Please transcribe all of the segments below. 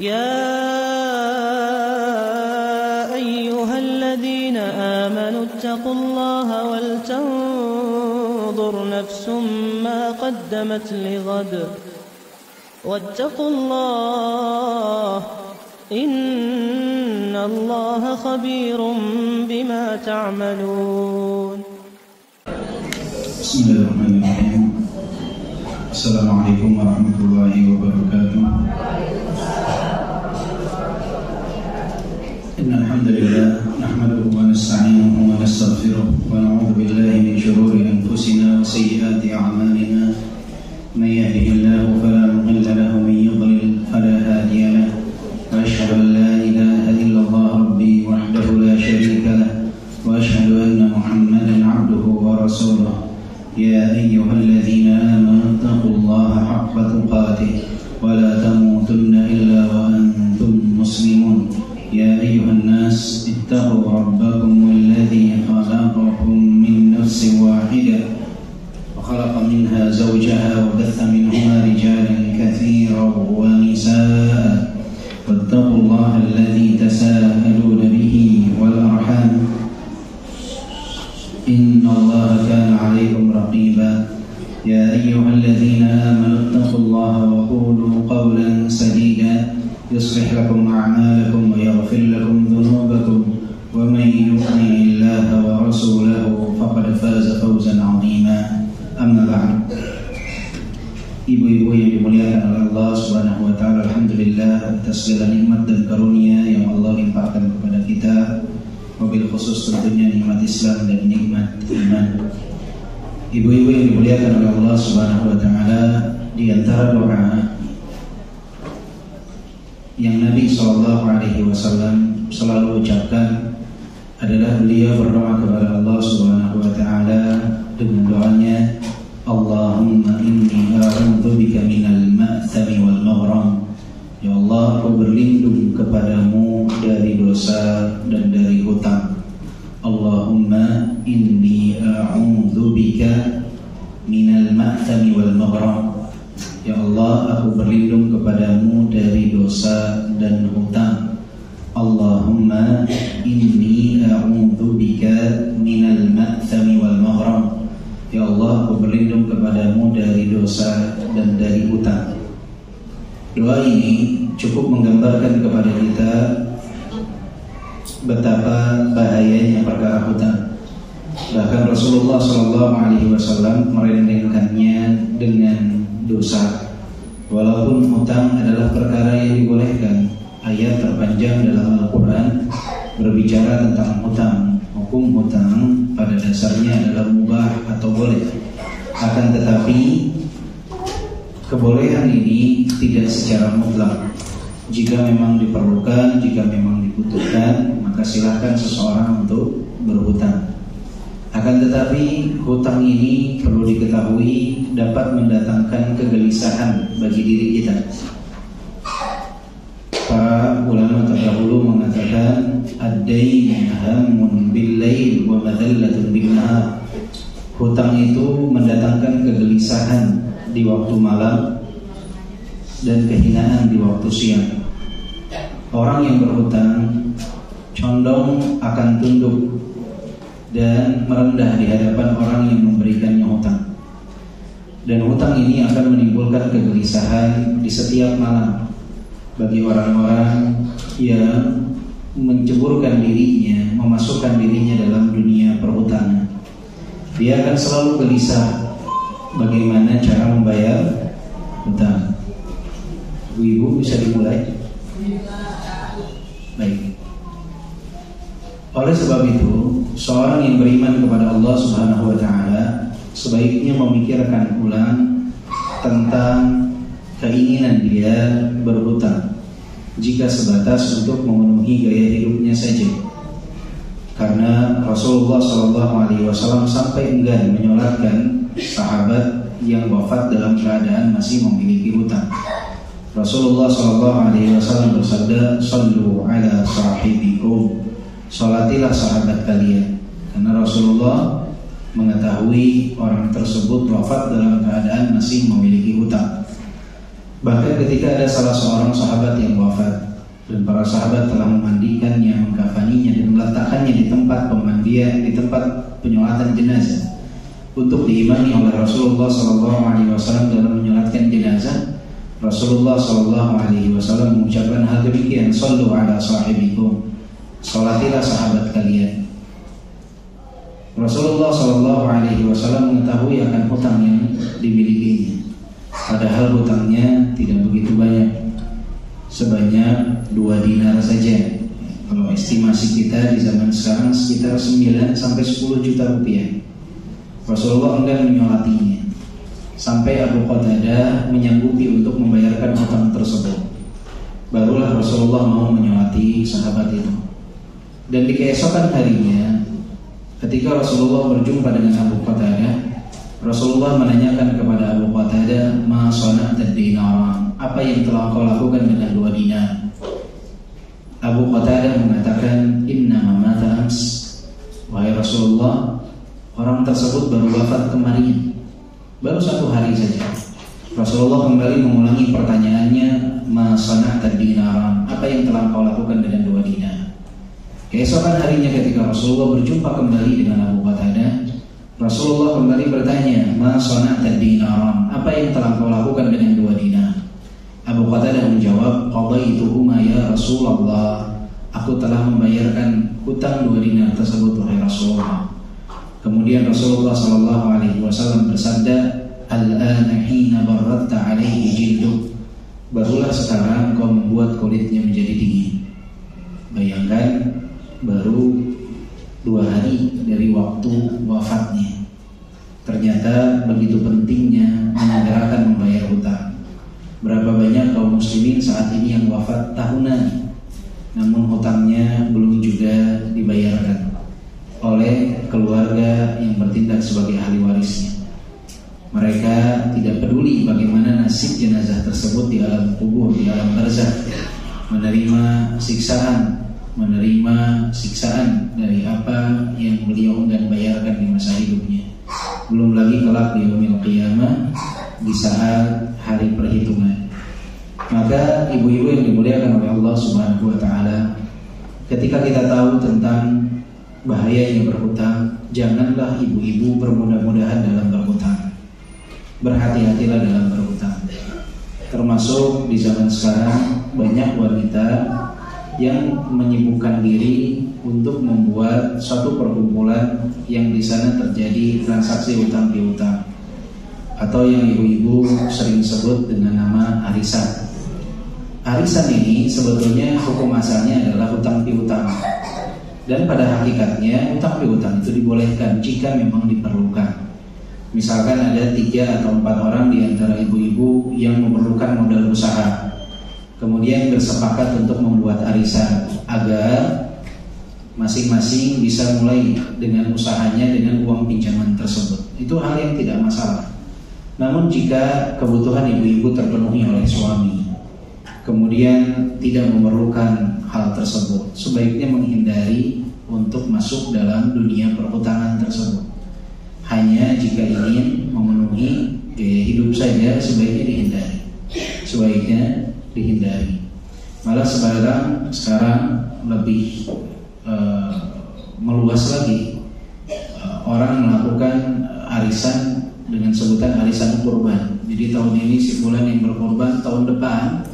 يا أيها الذين آمنوا اتقوا الله ولتنظر نفس ما قدمت لغد واتقوا الله إن الله خبير بما تعملون. بسم الله الرحمن الرحيم. السلام عليكم ورحمة الله وبركاته. إن الحمد لله نحمده ونستعينه ونستغفره ونعوذ بالله من شرور أنفسنا وسيئات أعمالنا. من يهده الله فلا مضل له ومن يضلل فلا هادي له. وأشهد أن لا إله إلا الله ربي وحده لا شريك له وأشهد أن محمدا عبده ورسوله. يا أيها الذين آمنوا اتقوا الله حق تقاته ولا تموتن إلا وأنتم مسلمون. يا أيها الناس اتقوا ربكم الذي خلقكم من نفس واحدة وخلق منها زوجها وبث منهما رجالا كثيرا ونساء واتقوا الله الذي تساءلون به والأرحام إن الله كان عليكم رقيبا. يا أيها الذين آمنوا اتقوا الله وقولوا قولا سديدا يصلح لكم أعمالكم ويغفر لكم ذنوبكم ومن يطع الله ورسوله فقد فاز فوزا عظيما. أما بعد. Ibu-ibu yang dimuliakan oleh Allah Subhanahu wa taala, alhamdulillah atas segala nikmat dan karunia yang Allah limpahkan kepada kita, wabil khusus tentunya nikmat Islam dan nikmat iman. Ibu-ibu yang dimuliakan oleh Allah Subhanahu wa taala, di antara doa yang Nabi SAW selalu ucapkan adalah beliau berdoa kepada Allah Subhanahu wa taala dengan doanya, Allahumma inni a'udzubika minal ma'thami wal maghram. Ya Allah, aku berlindung kepadamu dari dosa dan dari hutang. Allahumma inni a'udzubika minal ma'thami wal maghram. Ya Allah, aku berlindung kepadamu dari dosa dan hutang. Allahumma inni a'udzubika minal ma'thami wal maghram. Ya Allah, aku berlindung kepadamu dari dosa dan dari hutang. Doa ini cukup menggambarkan kepada kita betapa bahayanya perkara hutang. Bahkan Rasulullah SAW merendengkannya dengan dosa. Walaupun hutang adalah perkara yang dibolehkan, ayat terpanjang dalam Al-Quran berbicara tentang hutang. Hukum hutang pada dasarnya adalah mubah atau boleh. Akan tetapi kebolehan ini tidak secara mutlak. Jika memang diperlukan, jika memang dibutuhkan, maka silakan seseorang untuk berhutang. Akan tetapi hutang ini perlu diketahui dapat mendatangkan kegelisahan bagi diri kita. Para ulama terdahulu mengatakan ad-dain hammun bil-lail wa madallatun bin-nahar. Hutang itu mendatangkan kegelisahan di waktu malam dan kehinaan di waktu siang. Orang yang berhutang condong akan tunduk dan merendah di hadapan orang yang memberikannya hutang. Dan hutang ini akan menimbulkan kegelisahan di setiap malam bagi orang-orang yang menceburkan dirinya, memasukkan dirinya dalam dunia perhutangan. Dia akan selalu gelisah bagaimana cara membayar hutang. Ibu-ibu bisa dimulai? Baik. Oleh sebab itu, seorang yang beriman kepada Allah Subhanahu wa taala sebaiknya memikirkan ulang tentang keinginan dia berhutang jika sebatas untuk memenuhi gaya hidupnya saja. Karena Rasulullah SAW sampai enggan menyolatkan sahabat yang wafat dalam keadaan masih memiliki hutang. Rasulullah SAW bersabda, "Sallu ala sahibikum." Salatilah sahabat kalian. Karena Rasulullah mengetahui orang tersebut wafat dalam keadaan masih memiliki hutang. Bahkan ketika ada salah seorang sahabat yang wafat, dan para sahabat telah memandikannya, mengkafaninya, dan meletakkannya di tempat pemandian, di tempat penyolatan jenazah untuk diimami oleh Rasulullah SAW dalam menyolatkan jenazah. Rasulullah SAW mengucapkan hal demikian, sallu ala sahibikum, salatilah sahabat kalian. Rasulullah SAW mengetahui akan hutang yang dimilikinya, padahal hutangnya tidak begitu banyak, sebanyak 2 dinar saja. Kalau estimasi kita di zaman sekarang sekitar 9 sampai 10 juta rupiah. Rasulullah enggan menyolatinya sampai Abu Qatadah menyanggupi untuk membayarkan hutang tersebut. Barulah Rasulullah mau menyolati sahabat itu. Dan di keesokan harinya, ketika Rasulullah berjumpa dengan Abu Qatadah, Rasulullah menanyakan kepada Abu Qatadah, ma sana'ta dinaran, apa yang telah kau lakukan dengan 2 dinar? Abu Qatadah mengatakan, inna mata ams, wahai Rasulullah, orang tersebut baru wafat kemarin, baru 1 hari saja. Rasulullah kembali mengulangi pertanyaannya, ma sana'ta dinaran, apa yang telah kau lakukan dengan 2 dinar? Keesokan harinya ketika Rasulullah berjumpa kembali dengan Abu Qatadah, Rasulullah kembali bertanya, ma sana'ta dinaran, apa yang telah kau lakukan dengan 2 dinar? Abu Qatadah menjawab, qadaituhuma ya Rasulullah, aku telah membayarkan hutang 2 dinar tersebut wahai Rasulullah. Kemudian Rasulullah SAW bersabda, al-ana hina barratta alaihi jilduk, barulah sekarang kau membuat kulitnya menjadi dingin. Bayangkan, baru 2 hari dari waktu wafatnya, ternyata begitu pentingnya menyegerakan membayar hutang. Berapa banyak kaum muslimin saat ini yang wafat tahunan, namun hutangnya belum juga dibayarkan oleh keluarga yang bertindak sebagai ahli warisnya. Mereka tidak peduli bagaimana nasib jenazah tersebut di alam kubur, di alam barzakh, menerima siksaan dari apa yang beliau enggan bayarkan di masa hidupnya. Belum lagi kelak di yaumil qiyamah, di saat hari perhitungan. Maka ibu-ibu yang dimuliakan oleh Allah Subhanahu wa taala, ketika kita tahu tentang bahayanya berhutang, janganlah ibu-ibu bermudah-mudahan dalam berhutang. Berhati-hatilah dalam berhutang. Termasuk di zaman sekarang banyak wanita yang menyibukkan diri untuk membuat suatu perkumpulan yang di sana terjadi transaksi hutang piutang, atau yang ibu-ibu sering sebut dengan nama arisan. Arisan ini sebetulnya hukum asalnya adalah hutang piutang, dan pada hakikatnya hutang piutang itu dibolehkan jika memang diperlukan. Misalkan ada 3 atau 4 orang di antara ibu-ibu yang memerlukan modal usaha, kemudian bersepakat untuk membuat arisan agar masing-masing bisa mulai dengan usahanya dengan uang pinjaman tersebut. Itu hal yang tidak masalah. Namun jika kebutuhan ibu-ibu terpenuhi oleh suami, kemudian tidak memerlukan hal tersebut, sebaiknya menghindari untuk masuk dalam dunia perhutangan tersebut. Hanya jika ingin memenuhi gaya hidup saja, sebaiknya dihindari. Malah sekarang lebih meluas lagi, orang melakukan arisan dengan sebutan arisan kurban. Jadi tahun ini si fulan yang berkorban, tahun depan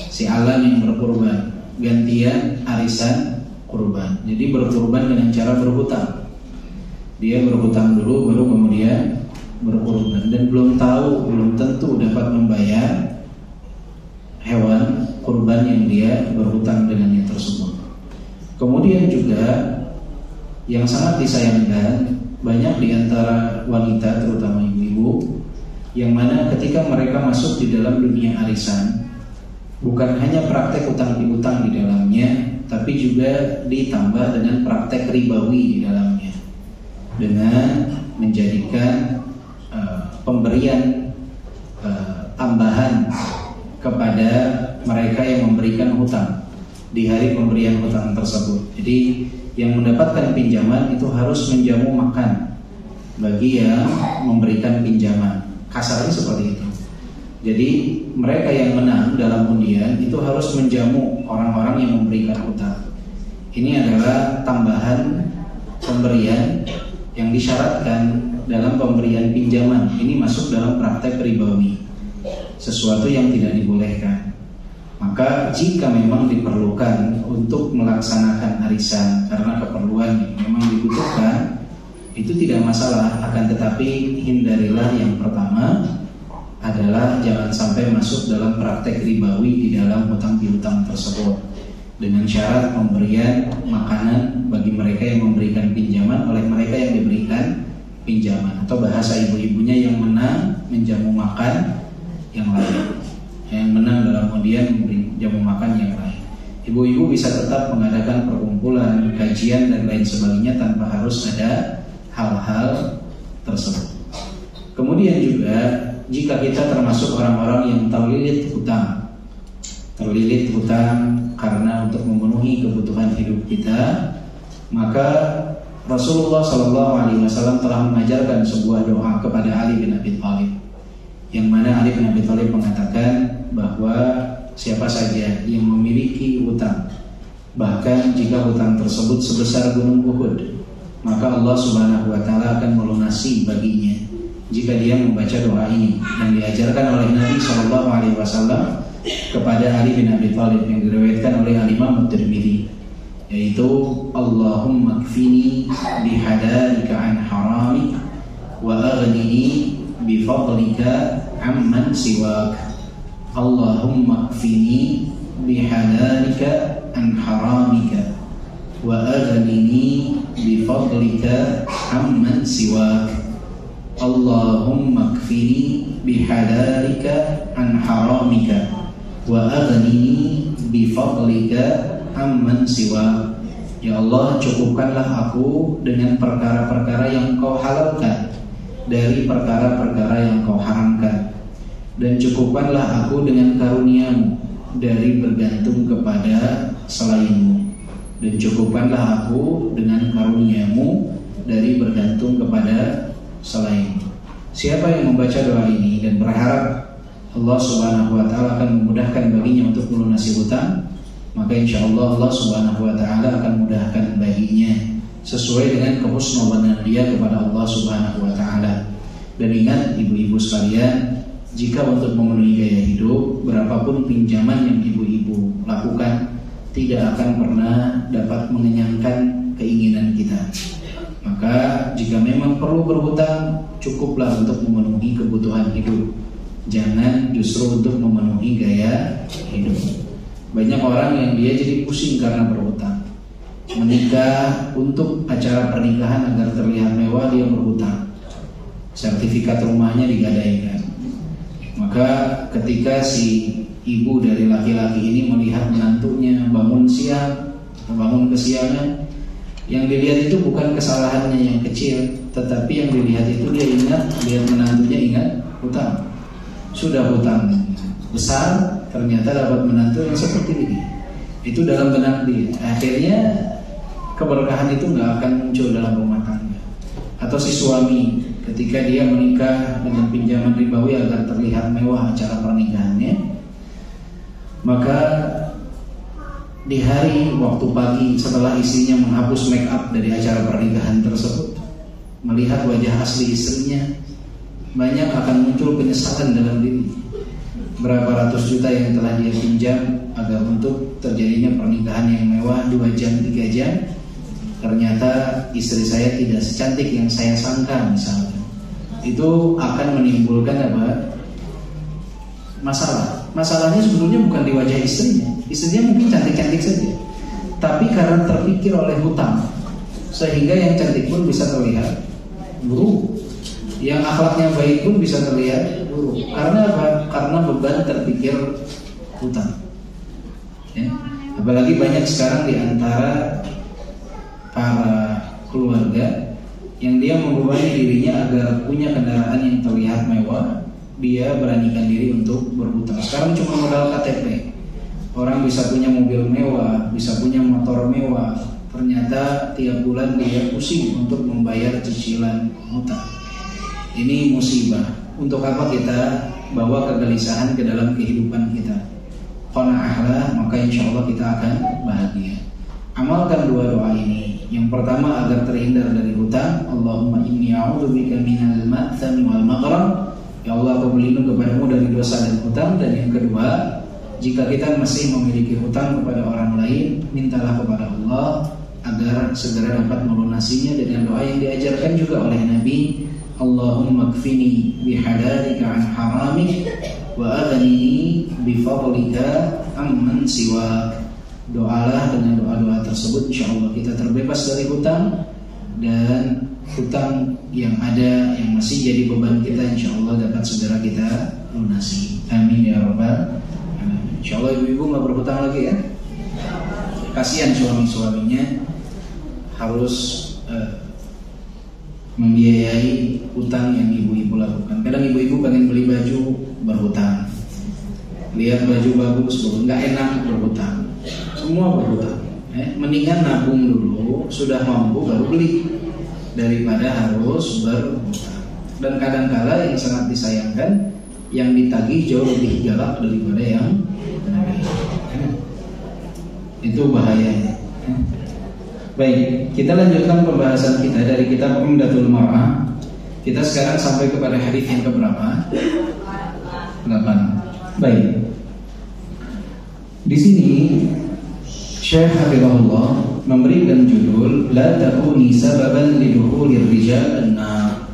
si alan yang berkorban, gantian arisan kurban. Jadi berkorban dengan cara berhutang. Dia berhutang dulu, baru kemudian berkorban, dan belum tentu dapat membayar hewan kurban yang dia berhutang dengannya tersebut. Kemudian juga yang sangat disayangkan, banyak di antara wanita, terutama ibu-ibu, yang mana ketika mereka masuk di dalam dunia arisan, bukan hanya praktek hutang piutang di dalamnya, tapi juga ditambah dengan praktek ribawi di dalamnya, dengan menjadikan pemberian tambahan kepada mereka yang memberikan hutang di hari pemberian hutang tersebut. Jadi yang mendapatkan pinjaman itu harus menjamu makan bagi yang memberikan pinjaman, kasarnya seperti itu. Jadi mereka yang menang dalam undian itu harus menjamu orang-orang yang memberikan hutang. Ini adalah tambahan pemberian yang disyaratkan dalam pemberian pinjaman. Ini masuk dalam praktek ribawi, sesuatu yang tidak dibolehkan. Maka jika memang diperlukan untuk melaksanakan arisan karena keperluan yang memang dibutuhkan, itu tidak masalah. Akan tetapi hindarilah yang pertama adalah jangan sampai masuk dalam praktek ribawi di dalam hutang piutang tersebut, dengan syarat pemberian makanan bagi mereka yang memberikan pinjaman oleh mereka yang diberikan pinjaman, atau bahasa ibu-ibunya yang menang menjamu makan yang lain, yang menang dalam undian memberi jamu makan yang lain. Ibu-ibu bisa tetap mengadakan perkumpulan, kajian dan lain sebagainya tanpa harus ada hal-hal tersebut. Kemudian juga jika kita termasuk orang-orang yang terlilit hutang karena untuk memenuhi kebutuhan hidup kita, maka Rasulullah SAW telah mengajarkan sebuah doa kepada Ali bin Abi Thalib, yang mana Ali bin Abi Thalib mengatakan bahwa siapa saja yang memiliki hutang, bahkan jika hutang tersebut sebesar gunung Uhud, maka Allah Subhanahu wa Ta'ala akan melunasi baginya jika dia membaca doa ini, yang diajarkan oleh Nabi SAW kepada Ali bin Abi Thalib, yang diriwayatkan oleh Al-Imam At-Tirmidzi, yaitu Allahumma kfini bihadalika an haramik wa aghnini bifadlika amman siwak. Allahumma kfini bihadalika an haramika wa aghnini bifadlika amman siwak. Allahumma kfini bihadalika an haramika wa aghnini bifadlika amman siwa. Ya Allah, cukupkanlah aku dengan perkara-perkara yang Kau halalkan dari perkara-perkara yang Kau haramkan, dan cukupkanlah aku dengan karunia-Mu dari bergantung kepada selain-Mu, dan cukupkanlah aku dengan karunia-Mu dari bergantung kepada selain. Siapa yang membaca doa ini dan berharap Allah Subhanahu wa Ta'ala akan memudahkan baginya untuk melunasi hutang, maka insya Allah Allah Subhanahu wa Ta'ala akan mudahkan baginya sesuai dengan kehusnudzan dia kepada Allah Subhanahu wa Ta'ala. Dan ingat ibu-ibu sekalian, jika untuk memenuhi gaya hidup, berapapun pinjaman yang ibu-ibu lakukan tidak akan pernah dapat mengenyangkan keinginan kita. Maka jika memang perlu berhutang, cukuplah untuk memenuhi kebutuhan hidup, jangan justru untuk memenuhi gaya hidup. Banyak orang yang dia jadi pusing karena berhutang. Menikah untuk acara pernikahan agar terlihat mewah, dia berhutang. Sertifikat rumahnya digadaikan. Maka ketika si ibu dari laki-laki ini melihat menantunya bangun siang, bangun kesiangan, yang dilihat itu bukan kesalahannya yang kecil, tetapi yang dilihat itu dia ingat, lihat menantunya ingat hutang. Sudah hutang besar, ternyata dapat menantu yang seperti ini. Itu dalam benak dia. Akhirnya keberkahan itu nggak akan muncul dalam rumah tangga. Atau si suami ketika dia menikah dengan pinjaman ribawi agar terlihat mewah acara pernikahannya, maka di hari waktu pagi setelah istrinya menghapus make up dari acara pernikahan tersebut, melihat wajah asli istrinya, banyak akan muncul penyesalan dalam diri. Berapa ratus juta yang telah dia pinjam agar untuk terjadinya pernikahan yang mewah 2 jam 3 jam, ternyata istri saya tidak secantik yang saya sangka misalnya. Itu akan menimbulkan apa? Masalah. Masalahnya sebetulnya bukan di wajah istrinya. Istrinya mungkin cantik-cantik saja, tapi karena terpikir oleh hutang, sehingga yang cantik pun bisa terlihat buruk, yang akhlaknya baik pun bisa terlihat buruk. Karena apa? Karena beban terpikir hutang. Ya. Apalagi banyak sekarang di antara para keluarga yang dia membebani dirinya agar punya kendaraan yang terlihat mewah, dia beranikan diri untuk berhutang. Sekarang cuma modal KTP. Orang bisa punya mobil mewah, bisa punya motor mewah, ternyata tiap bulan dia pusing untuk membayar cicilan hutang. Ini musibah. Untuk apa kita bawa kegelisahan ke dalam kehidupan kita. Qanaahlah, maka insya Allah kita akan bahagia. Amalkan dua doa ini. Yang pertama agar terhindar dari hutang. Allahumma inni a'udzubika minal ma'thami wal maghram. Ya Allah, aku berlindung kepadamu dari dosa dan hutang. Dan yang kedua, jika kita masih memiliki hutang kepada orang lain, mintalah kepada Allah agar segera dapat melunasinya dengan doa yang diajarkan juga oleh Nabi. Allahumma kfini bihalalika an haramik wa aghnini bifadlika amman siwak. Doalah dengan doa-doa tersebut, insya Allah kita terbebas dari hutang, dan hutang yang ada yang masih jadi beban kita insya Allah dapat segera kita lunasi. Amin ya rabbal alamin. Insya Allah ibu-ibu nggak berhutang lagi ya. Kasihan suami-suaminya harus membiayai hutang yang ibu-ibu lakukan. Kadang ibu-ibu pengen beli baju berhutang, lihat baju bagus nggak enak berhutang. Semua berhutang. Mendingan nabung dulu, sudah mampu baru beli, daripada harus berhutang. Dan kadang-kala yang sangat disayangkan, yang ditagih jauh lebih galak daripada yang menagih. Itu bahayanya. Baik, kita lanjutkan pembahasan kita dari kitab Umdatul Mar'ah. Kita sekarang sampai kepada hadis yang keberapa? 8. Baik. Di sini Syekh Habibullah memberikan judul La takuni sababan liduhulir rijal an-nar.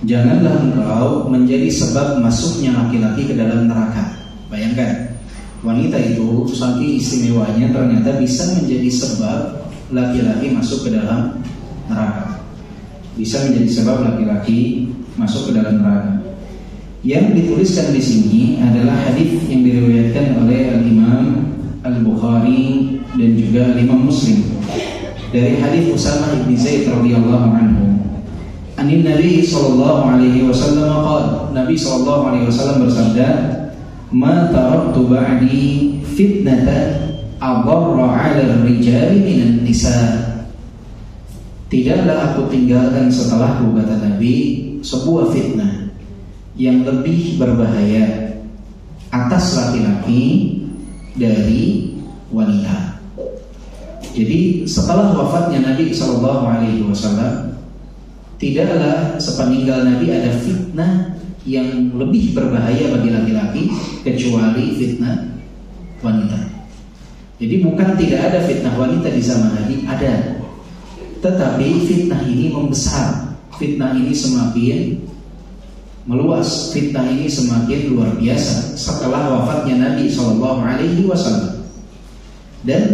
Janganlah engkau menjadi sebab masuknya laki-laki ke dalam neraka. Bayangkan, wanita itu saking istimewanya ternyata bisa menjadi sebab laki-laki masuk ke dalam neraka. Bisa menjadi sebab laki-laki masuk ke dalam neraka. Yang dituliskan di sini adalah hadis yang diriwayatkan oleh Al-Imam Al-Bukhari dan juga Imam Muslim dari hadis Usamah bin Zaid radhiyallahu anhu. Anin Nabi sallallahu alaihi wasallam qala, Nabi sallallahu alaihi wasallam bersabda, "Ma taraktu ba'di fitnatan adarra 'ala ar-rijali minan nisa." Tidaklah aku tinggalkan setelahku, kata Nabi, sebuah fitnah yang lebih berbahaya atas laki-laki dari wanita. Jadi setelah wafatnya Nabi Sallallahu Alaihi Wasallam, tidaklah sepeninggal Nabi ada fitnah yang lebih berbahaya bagi laki-laki kecuali fitnah wanita. Jadi bukan tidak ada fitnah wanita di zaman Nabi, ada. Tetapi fitnah ini membesar, fitnah ini semakin meluas, fitnah ini semakin luar biasa setelah wafatnya Nabi Sallallahu Alaihi Wasallam. Dan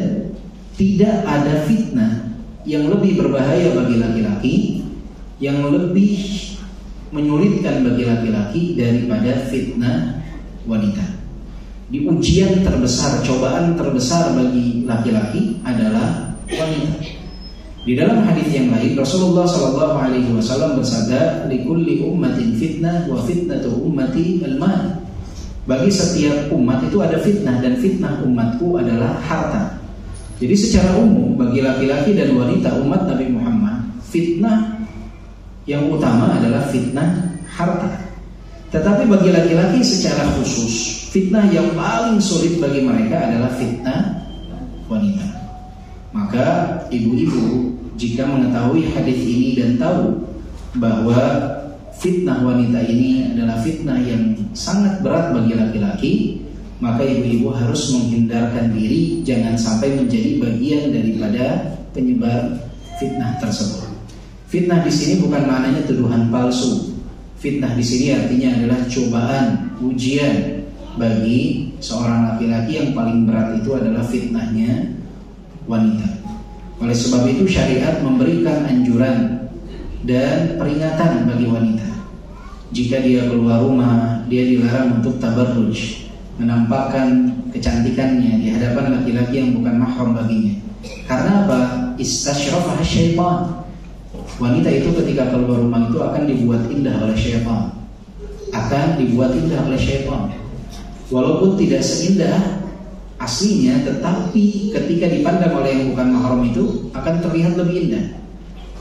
tidak ada fitnah yang lebih berbahaya bagi laki-laki, yang lebih menyulitkan bagi laki-laki daripada fitnah wanita. Di ujian terbesar, cobaan terbesar bagi laki-laki adalah wanita. Di dalam hadis yang lain Rasulullah Sallallahu Alaihi Wasallam bersabda, "Likulli ummatin fitnah wa fitnatu ummati al-mal." Bagi setiap umat itu ada fitnah, dan fitnah umatku adalah harta. Jadi secara umum bagi laki-laki dan wanita umat Nabi Muhammad, fitnah yang utama adalah fitnah harta. Tetapi bagi laki-laki secara khusus, fitnah yang paling sulit bagi mereka adalah fitnah wanita. Maka ibu-ibu jika mengetahui hadis ini dan tahu bahwa fitnah wanita ini adalah fitnah yang sangat berat bagi laki-laki, maka ibu-ibu harus menghindarkan diri jangan sampai menjadi bagian daripada penyebar fitnah tersebut. Fitnah di sini bukan maknanya tuduhan palsu. Fitnah di sini artinya adalah cobaan, ujian bagi seorang laki-laki. Yang paling berat itu adalah fitnahnya wanita. Oleh sebab itu syariat memberikan anjuran dan peringatan bagi wanita. Jika dia keluar rumah, dia dilarang untuk tabarruj, menampakkan kecantikannya di hadapan laki-laki yang bukan mahram baginya. Karena apa? Istasyrafaha syaitan. Wanita itu ketika keluar rumah itu akan dibuat indah oleh syaitan. Walaupun tidak seindah aslinya, tetapi ketika dipandang oleh yang bukan mahram itu akan terlihat lebih indah.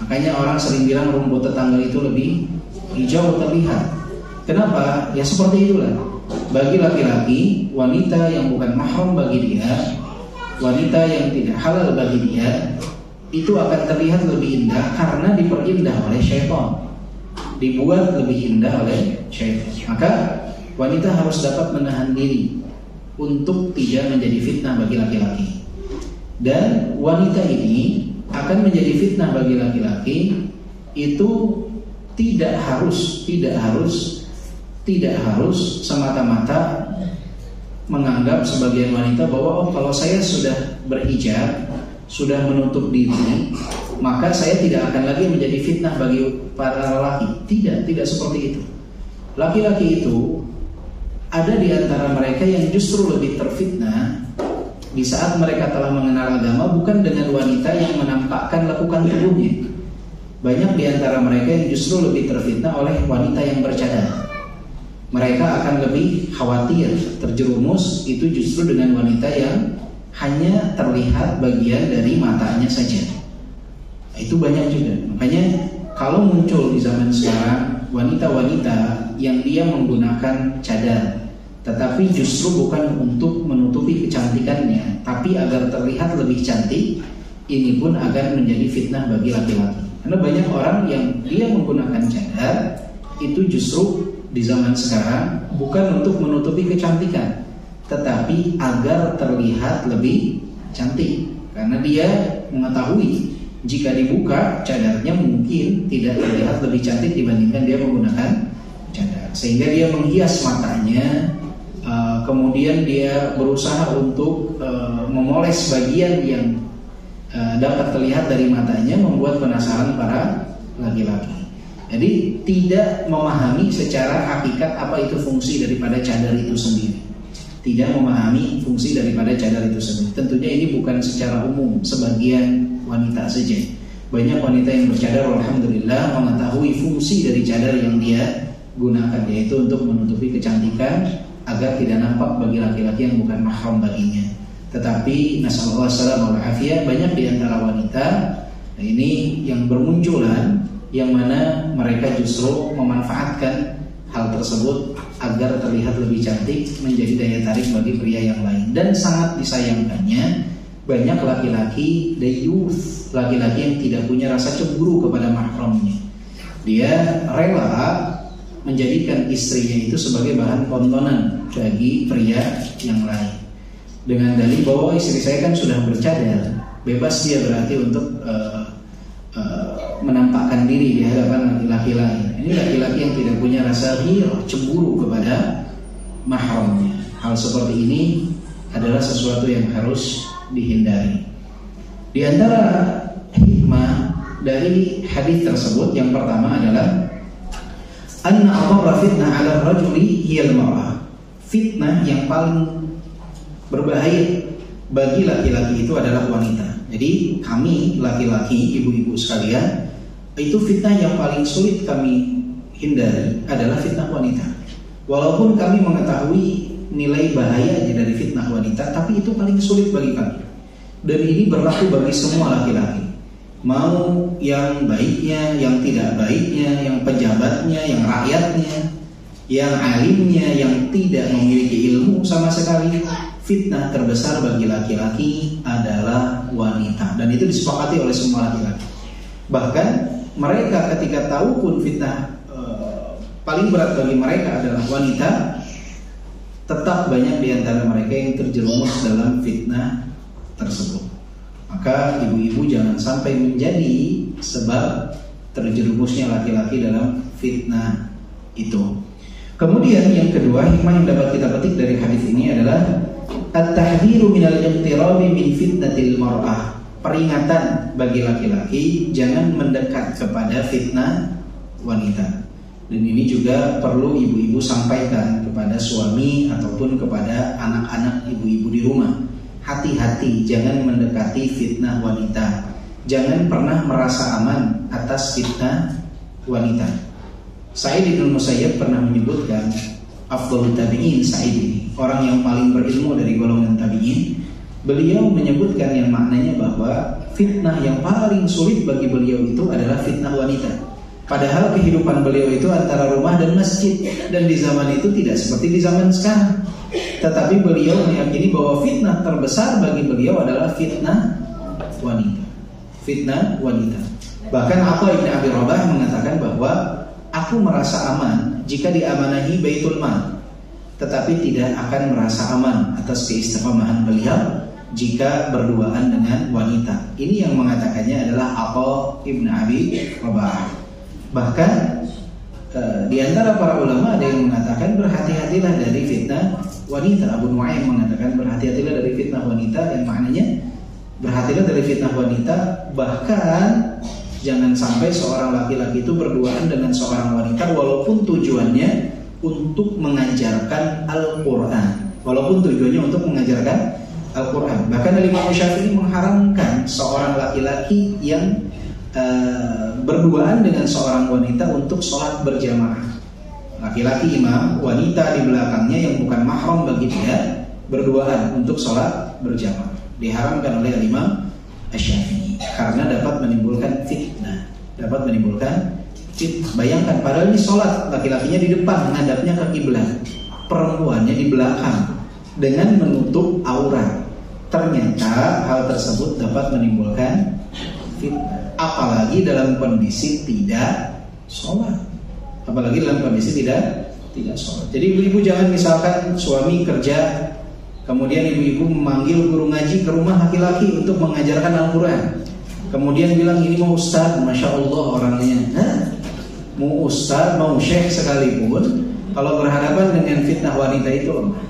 Makanya orang sering bilang rumput tetangga itu lebih hijau terlihat. Kenapa? Ya seperti itulah. bagi laki-laki, wanita yang bukan mahram bagi dia, wanita yang tidak halal bagi dia, itu akan terlihat lebih indah karena diperindah oleh syaitan, dibuat lebih indah oleh syaitan. Maka wanita harus dapat menahan diri untuk tidak menjadi fitnah bagi laki-laki. Dan wanita ini akan menjadi fitnah bagi laki-laki itu tidak harus semata-mata menganggap sebagian wanita bahwa kalau saya sudah berhijab, sudah menutup diri, maka saya tidak akan lagi menjadi fitnah bagi para lelaki. Tidak seperti itu. Laki-laki itu ada di antara mereka yang justru lebih terfitnah di saat mereka telah mengenal agama, bukan dengan wanita yang menampakkan lekukan tubuhnya. Banyak di antara mereka yang justru lebih terfitnah oleh wanita yang bercadar. Mereka akan lebih khawatir terjerumus itu justru dengan wanita yang hanya terlihat bagian dari matanya saja. Itu banyak juga. Makanya kalau muncul di zaman sekarang wanita-wanita yang dia menggunakan cadar, tetapi justru bukan untuk menutupi kecantikannya, tapi agar terlihat lebih cantik, ini pun akan menjadi fitnah bagi laki-laki. Karena banyak orang yang dia menggunakan cadar itu justru di zaman sekarang bukan untuk menutupi kecantikan, tetapi agar terlihat lebih cantik. Karena dia mengetahui jika dibuka cadarnya mungkin tidak terlihat lebih cantik dibandingkan dia menggunakan cadar, sehingga dia menghias matanya. Kemudian dia berusaha untuk memoles bagian yang dapat terlihat dari matanya, membuat penasaran para laki-laki. Jadi tidak memahami secara hakikat apa itu fungsi daripada cadar itu sendiri. Tidak memahami fungsi daripada cadar itu sendiri. Tentunya ini bukan secara umum, sebagian wanita saja. Banyak wanita yang bercadar alhamdulillah mengetahui fungsi dari cadar yang dia gunakan, yaitu untuk menutupi kecantikan agar tidak nampak bagi laki-laki yang bukan mahram baginya. Tetapi nasallallahu alaihi wasallam banyak di antara wanita ini yang bermunculan, yang mana mereka justru memanfaatkan hal tersebut agar terlihat lebih cantik, menjadi daya tarik bagi pria yang lain. Dan sangat disayangkannya banyak laki-laki dayuth, laki-laki yang tidak punya rasa cemburu kepada mahramnya. Dia rela menjadikan istrinya itu sebagai bahan tontonan bagi pria yang lain, dengan dalih bahwa istri saya kan sudah bercadar, bebas dia berarti untuk menampakkan diri di hadapan laki-laki lain. Ini laki-laki yang tidak punya rasa cemburu kepada mahramnya. Hal seperti ini adalah sesuatu yang harus dihindari. Di antara hikmah dari hadis tersebut, yang pertama adalah anna adharra fitnah 'ala ar-rajuli hiya al-mar'ah. Fitnah yang paling berbahaya bagi laki-laki itu adalah wanita. Jadi kami laki-laki, ibu-ibu sekalian, itu fitnah yang paling sulit kami hindari adalah fitnah wanita. Walaupun kami mengetahui nilai bahayanya dari fitnah wanita, tapi itu paling sulit bagi kami. Dan ini berlaku bagi semua laki-laki, mau yang baiknya, yang tidak baiknya, yang pejabatnya, yang rakyatnya, yang alimnya, yang tidak memiliki ilmu sama sekali. Fitnah terbesar bagi laki-laki adalah wanita, dan itu disepakati oleh semua laki-laki. Bahkan mereka ketika tahu pun fitnah paling berat bagi mereka adalah wanita, tetap banyak di antara mereka yang terjerumus dalam fitnah tersebut. Maka ibu-ibu jangan sampai menjadi sebab terjerumusnya laki-laki dalam fitnah itu. Kemudian yang kedua, hikmah yang dapat kita petik dari hadis ini adalah at-tahdhiru minal iqtirabi min fitnatil mar'ah. Peringatan bagi laki-laki jangan mendekat kepada fitnah wanita. Dan ini juga perlu ibu-ibu sampaikan kepada suami ataupun kepada anak-anak ibu-ibu di rumah. Hati-hati, jangan mendekati fitnah wanita. Jangan pernah merasa aman atas fitnah wanita. Sa'id bin Musayyab pernah menyebutkan afdhalul tabi'in Sa'id ini, orang yang paling berilmu dari golongan tabi'in. Beliau menyebutkan yang maknanya bahwa fitnah yang paling sulit bagi beliau itu adalah fitnah wanita. Padahal kehidupan beliau itu antara rumah dan masjid, dan di zaman itu tidak seperti di zaman sekarang. Tetapi beliau meyakini bahwa fitnah terbesar bagi beliau adalah fitnah wanita. Fitnah wanita. Bahkan Atha bin Abi Rabah mengatakan bahwa aku merasa aman jika diamanahi Baitul Mal, tetapi tidak akan merasa aman atas keistiqomahan beliau jika berduaan dengan wanita. Ini yang mengatakannya adalah Atha bin Abi Rabah. Bahkan di antara para ulama ada yang mengatakan berhati-hatilah dari fitnah wanita. Abu Nu'aim mengatakan berhati-hatilah dari fitnah wanita, yang maknanya berhati-hatilah dari fitnah wanita. Bahkan jangan sampai seorang laki-laki itu berduaan dengan seorang wanita walaupun tujuannya untuk mengajarkan Al-Quran. Walaupun tujuannya untuk mengajarkan Al-Quran. Bahkan Imam Syafi'i mengharamkan seorang laki-laki yang berduaan dengan seorang wanita untuk sholat berjamaah. Laki-laki imam, wanita di belakangnya yang bukan mahram bagi dia berduaan untuk sholat berjamaah. Diharamkan oleh Imam Syafi'i karena dapat menimbulkan fitnah. Dapat menimbulkan fitnah. Bayangkan, padahal ini sholat, laki-lakinya di depan menghadapnya ke kiblat, perempuannya di belakang dengan menutup aurat. Ternyata hal tersebut dapat menimbulkan fitnah. Apalagi dalam kondisi tidak sholat. Apalagi dalam kondisi tidak sholat. Jadi ibu-ibu jangan misalkan suami kerja, kemudian ibu-ibu memanggil guru ngaji ke rumah laki-laki untuk mengajarkan Al-Quran. Kemudian bilang ini mau ustaz, masya Allah orangnya. Mau ustaz, mau syekh sekalipun, kalau berhadapan dengan fitnah wanita itu lemah.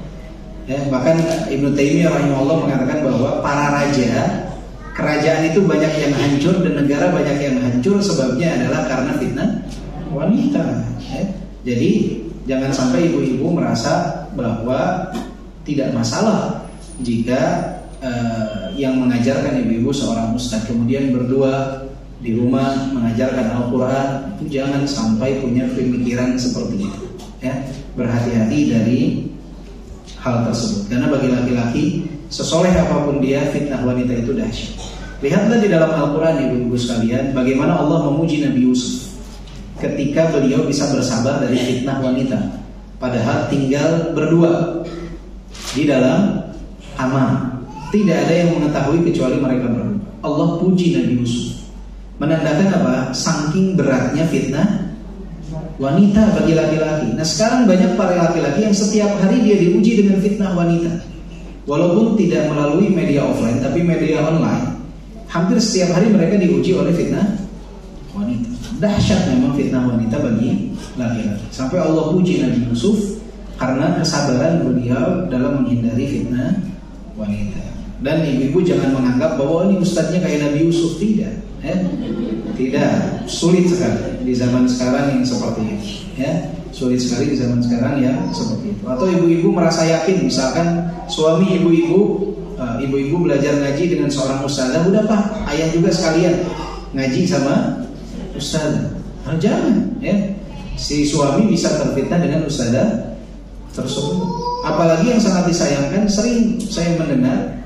Ya, bahkan Ibnu Taimiyah rahimahullah mengatakan bahwa para raja, kerajaan itu banyak yang hancur dan negara banyak yang hancur sebabnya adalah karena fitnah wanita. Ya. Jadi jangan sampai ibu-ibu merasa bahwa tidak masalah jika yang mengajarkan ibu-ibu seorang ustaz kemudian berdua di rumah mengajarkan Al-Quran. Itu jangan sampai punya pemikiran seperti itu. Ya. Berhati-hati dari hal tersebut. Karena bagi laki-laki, sesoleh apapun dia, fitnah wanita itu dahsyat. Lihatlah di dalam Al-Quran ibu-ibu sekalian, bagaimana Allah memuji Nabi Yusuf ketika beliau bisa bersabar dari fitnah wanita, padahal tinggal berdua di dalam hamam. Tidak ada yang mengetahui kecuali mereka berdua. Allah puji Nabi Yusuf, menandakan apa? Saking beratnya fitnah wanita bagi laki-laki. Nah sekarang banyak para laki-laki yang setiap hari dia diuji dengan fitnah wanita, walaupun tidak melalui media offline tapi media online. Hampir setiap hari mereka diuji oleh fitnah wanita. Dahsyat memang fitnah wanita bagi laki-laki. Sampai Allah puji Nabi Yusuf karena kesabaran beliau dalam menghindari fitnah wanita. Dan ibu-ibu jangan menganggap bahwa ini ustadznya kayak Nabi Yusuf. Tidak. Tidak. Sulit sekali di zaman sekarang yang seperti itu. Ya, sulit sekali di zaman sekarang yang seperti itu. Atau ibu-ibu merasa yakin, misalkan suami ibu-ibu belajar ngaji dengan seorang ustazah, udah Pak, ayah juga sekalian ngaji sama ustazah. Nah, jangan, ya. Si suami bisa terfitnah dengan ustazah tersebut. Apalagi yang sangat disayangkan, sering saya mendengar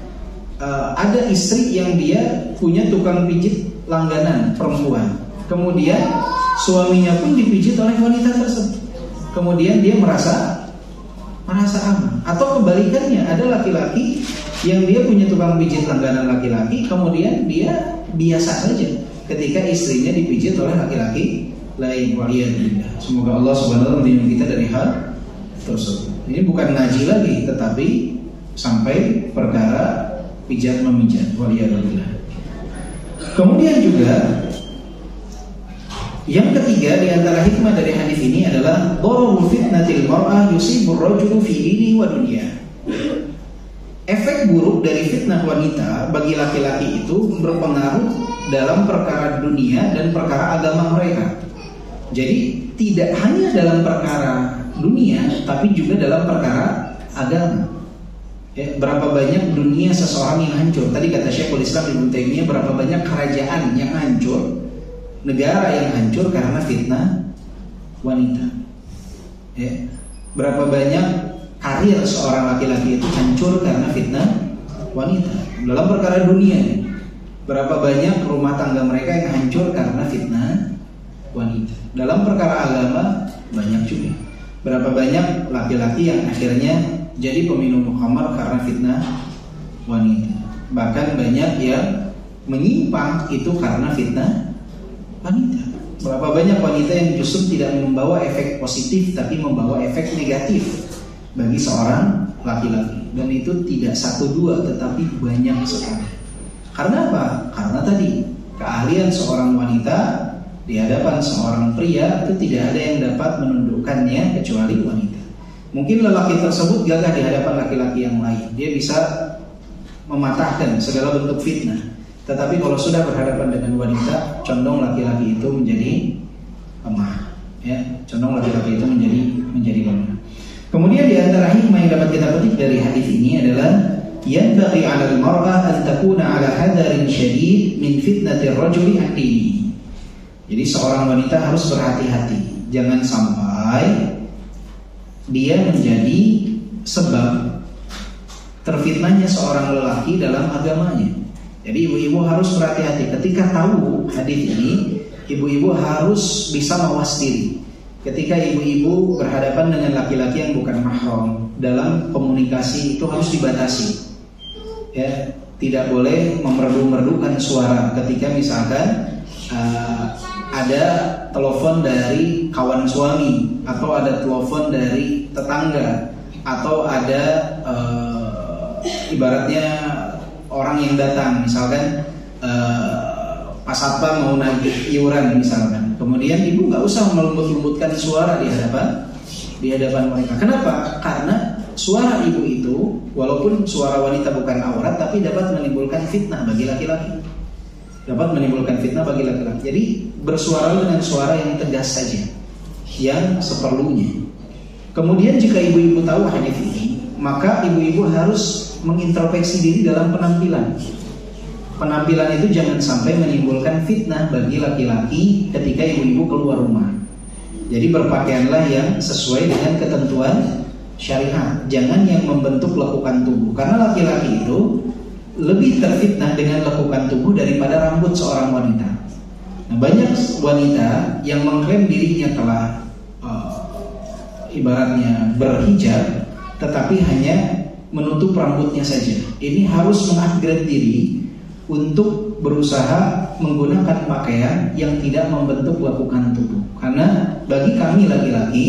ada istri yang dia punya tukang pijit langganan perempuan. Kemudian suaminya pun dipijit oleh wanita tersebut. Kemudian dia merasa aman. Atau kebalikannya, ada laki-laki yang dia punya tukang pijit langganan laki-laki, kemudian dia biasa saja ketika istrinya dipijit oleh laki-laki lain. Waliyadillah. Semoga Allah Subhanahu wa taala melindungi kita dari hal tersebut. Ini bukan ngaji lagi, tetapi sampai perkara pijat memijat. Waliyadillah. Kemudian juga yang ketiga di antara hikmah dari hadis ini adalah darurul fitnatil mar'ah yusibur rajulu fi dinihi wa dunya. Efek buruk dari fitnah wanita bagi laki-laki itu berpengaruh dalam perkara dunia dan perkara agama mereka. Jadi tidak hanya dalam perkara dunia, tapi juga dalam perkara agama. Ya, berapa banyak dunia seseorang yang hancur? Tadi kata Syekhul Islam Ibnu Taimiyah, berapa banyak kerajaan yang hancur, negara yang hancur karena fitnah wanita. Ya, berapa banyak karir seorang laki-laki itu hancur karena fitnah wanita. Dalam perkara dunia, berapa banyak rumah tangga mereka yang hancur karena fitnah wanita. Dalam perkara agama banyak juga. Berapa banyak laki-laki yang akhirnya jadi peminum khamar karena fitnah wanita. Bahkan banyak yang menyimpang itu karena fitnah wanita. Berapa banyak wanita yang justru tidak membawa efek positif tapi membawa efek negatif bagi seorang laki-laki. Dan itu tidak 1-2 tetapi banyak sekali. Karena apa? Karena tadi keahlian seorang wanita di hadapan seorang pria itu tidak ada yang dapat menundukkannya kecuali wanita. Mungkin lelaki tersebut gagah di hadapan laki-laki yang lain, dia bisa mematahkan segala bentuk fitnah. Tetapi kalau sudah berhadapan dengan wanita, condong laki-laki itu menjadi lemah. Ya, condong laki-laki itu menjadi lemah. Kemudian di antara hikmah yang dapat kita petik dari hadis ini adalah yanbaghi 'alal mar'ah an takuna 'ala hadarin syadid min fitnatir rajuli ahli. Jadi seorang wanita harus berhati-hati, jangan sampai dia menjadi sebab terfitnahnya seorang lelaki dalam agamanya. Jadi ibu-ibu harus berhati-hati ketika tahu hadis ini, ibu-ibu harus bisa mawas diri. Ketika ibu-ibu berhadapan dengan laki-laki yang bukan mahram, dalam komunikasi itu harus dibatasi. Ya, tidak boleh memerdu-merdukan suara ketika misalkan ada telepon dari kawan suami, atau ada telepon dari tetangga, atau ada ibaratnya orang yang datang, misalkan Pak Satpam mau nagih iuran misalkan. Kemudian ibu nggak usah melembut-lembutkan suara di hadapan mereka. Kenapa? Karena suara ibu itu walaupun suara wanita bukan aurat, tapi dapat menimbulkan fitnah bagi laki-laki. Jadi bersuara dengan suara yang tegas saja, yang seperlunya. Kemudian jika ibu-ibu tahu hadis ini, maka ibu-ibu harus mengintrospeksi diri dalam penampilan. Penampilan itu jangan sampai menimbulkan fitnah bagi laki-laki ketika ibu-ibu keluar rumah. Jadi berpakaianlah yang sesuai dengan ketentuan syariat. Jangan yang membentuk lekukan tubuh. Karena laki-laki itu lebih terfitnah dengan lekukan tubuh daripada rambut seorang wanita. Nah, banyak wanita yang mengklaim dirinya telah ibaratnya berhijab, tetapi hanya menutup rambutnya saja. Ini harus mengupgrade diri untuk berusaha menggunakan pakaian yang tidak membentuk lekukan tubuh. Karena bagi kami laki-laki,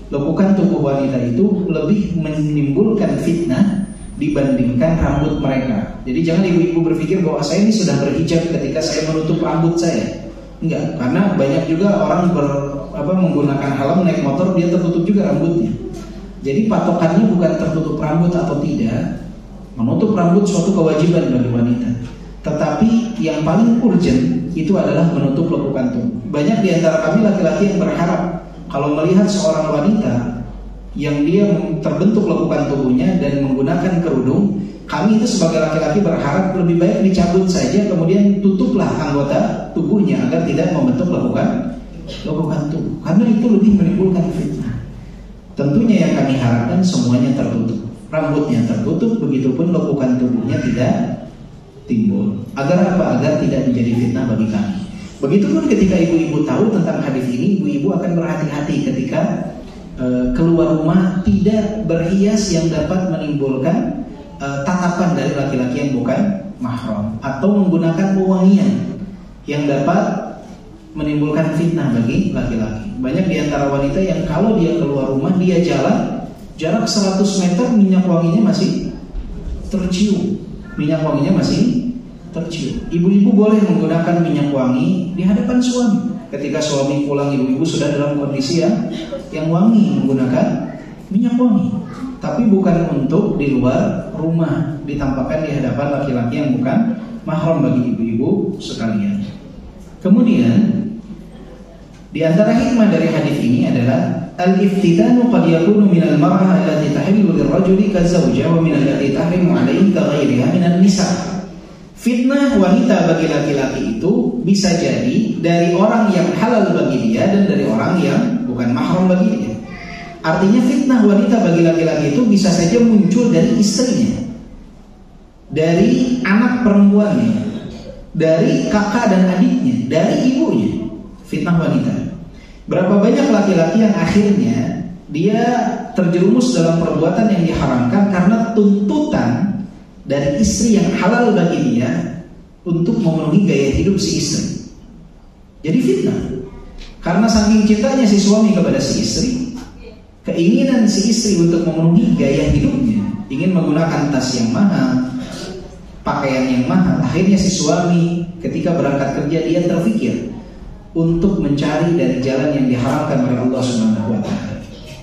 lekukan tubuh wanita itu lebih menimbulkan fitnah dibandingkan rambut mereka. Jadi jangan ibu-ibu berpikir bahwa saya ini sudah berhijab ketika saya menutup rambut saya. Enggak, karena banyak juga orang menggunakan helm naik motor, dia tertutup juga rambutnya. Jadi patokannya bukan tertutup rambut atau tidak. Menutup rambut suatu kewajiban bagi wanita. Tetapi yang paling urgent itu adalah menutup lekukan tubuh. Banyak di antara kami laki-laki yang berharap kalau melihat seorang wanita yang dia terbentuk lekukan tubuhnya dan menggunakan kerudung, kami itu sebagai laki-laki berharap lebih baik dicabut saja, kemudian tutuplah anggota tubuhnya agar tidak membentuk lekukan tubuh, karena itu lebih menimbulkan fitnah. Tentunya yang kami harapkan semuanya tertutup, rambutnya tertutup, begitupun lekukan tubuhnya tidak timbul. Agar apa? Agar tidak menjadi fitnah bagi kami. Begitupun ketika ibu-ibu tahu tentang hadis ini, ibu-ibu akan berhati-hati ketika keluar rumah tidak berhias yang dapat menimbulkan tatapan dari laki-laki yang bukan mahram, atau menggunakan wewangian yang dapat menimbulkan fitnah bagi laki-laki. Banyak di antara wanita yang kalau dia keluar rumah, dia jalan jarak 100 meter minyak wanginya masih tercium. Ibu-ibu boleh menggunakan minyak wangi di hadapan suami. Ketika suami pulang, ibu-ibu sudah dalam kondisi yang wangi, menggunakan minyak wangi. Tapi bukan untuk di luar rumah, ditampakkan di hadapan laki-laki yang bukan mahram bagi ibu-ibu sekalian. Kemudian di antara hikmah dari hadis ini adalah al-iftitanu qad yakunu min al-mar'ah allati tahillu lirrajuli kazawja wa min allati tahrimu 'alaihi kaghairiha min an-nisa. Fitnah wanita bagi laki-laki itu bisa jadi dari orang yang halal bagi dia dan dari orang yang bukan mahram bagi dia. Artinya fitnah wanita bagi laki-laki itu bisa saja muncul dari istrinya, dari anak perempuannya, dari kakak dan adiknya, dari ibunya. Fitnah wanita. Berapa banyak laki-laki yang akhirnya dia terjerumus dalam perbuatan yang diharamkan karena tuntutan dari istri yang halal bagi dia untuk memenuhi gaya hidup si istri. Jadi fitnah. Karena saking cintanya si suami kepada si istri, keinginan si istri untuk memenuhi gaya hidupnya, ingin menggunakan tas yang mahal, pakaian yang mahal, akhirnya si suami ketika berangkat kerja dia terfikir untuk mencari dari jalan yang diharamkan oleh Allah Subhanahu wa taala.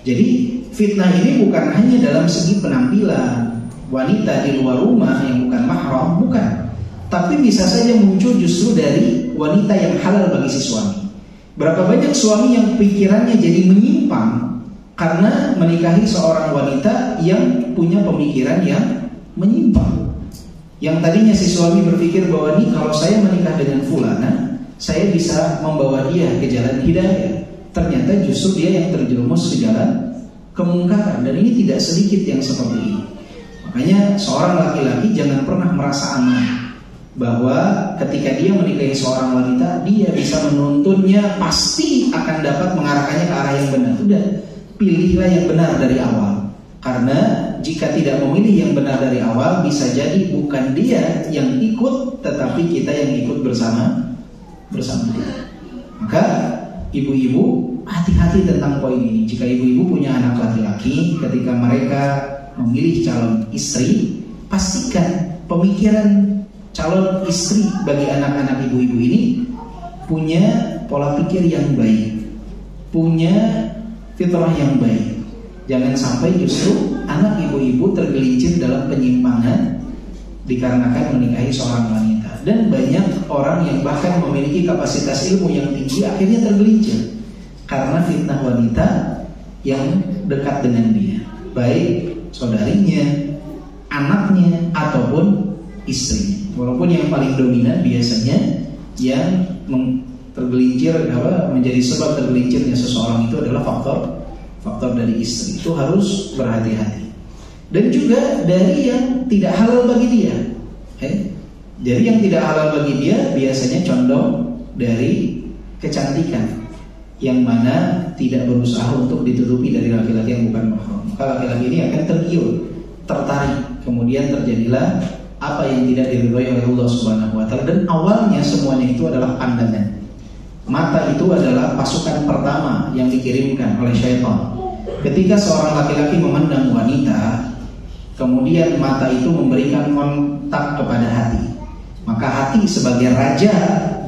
Jadi fitnah ini bukan hanya dalam segi penampilan wanita di luar rumah yang bukan mahram, bukan. Tapi bisa saja muncul justru dari wanita yang halal bagi si suami. Berapa banyak suami yang pikirannya jadi menyimpang karena menikahi seorang wanita yang punya pemikiran yang menyimpang. Yang tadinya si suami berpikir bahwa nih kalau saya menikah dengan fulana, saya bisa membawa dia ke jalan hidayah. Ternyata justru dia yang terjerumus ke jalan kemungkaran. Dan ini tidak sedikit yang seperti ini. Makanya seorang laki-laki jangan pernah merasa aman bahwa ketika dia menikahi seorang wanita, dia bisa menuntunnya, pasti akan dapat mengarahkannya ke arah yang benar. Sudah, pilihlah yang benar dari awal. Karena jika tidak memilih yang benar dari awal, bisa jadi bukan dia yang ikut, tetapi kita yang ikut bersama dia. Maka ibu-ibu hati-hati tentang poin ini. Jika ibu-ibu punya anak laki-laki, ketika mereka memilih calon istri, pastikan pemikiran calon istri bagi anak-anak ibu-ibu ini punya pola pikir yang baik, punya fitrah yang baik. Jangan sampai justru anak ibu-ibu tergelincir dalam penyimpangan dikarenakan menikahi seorang wanita. Dan banyak orang yang bahkan memiliki kapasitas ilmu yang tinggi akhirnya tergelincir karena fitnah wanita yang dekat dengan dia, baik saudarinya, anaknya, ataupun istrinya. Walaupun yang paling dominan biasanya yang tergelincir menjadi sebab tergelincirnya seseorang itu adalah faktor dari istri. Itu harus berhati-hati. Dan juga dari yang tidak halal bagi dia. Dari yang tidak halal bagi dia biasanya condong dari kecantikan, yang mana tidak berusaha untuk ditutupi dari laki-laki yang bukan mahram. Maka laki-laki ini akan tergiur, tertarik, kemudian terjadilah apa yang tidak diridhoi oleh Allah Subhanahu wa taala. Dan awalnya semuanya itu adalah pandangan. Mata itu adalah pasukan pertama yang dikirimkan oleh syaitan. Ketika seorang laki-laki memandang wanita, kemudian mata itu memberikan kontak kepada hati, maka hati sebagai raja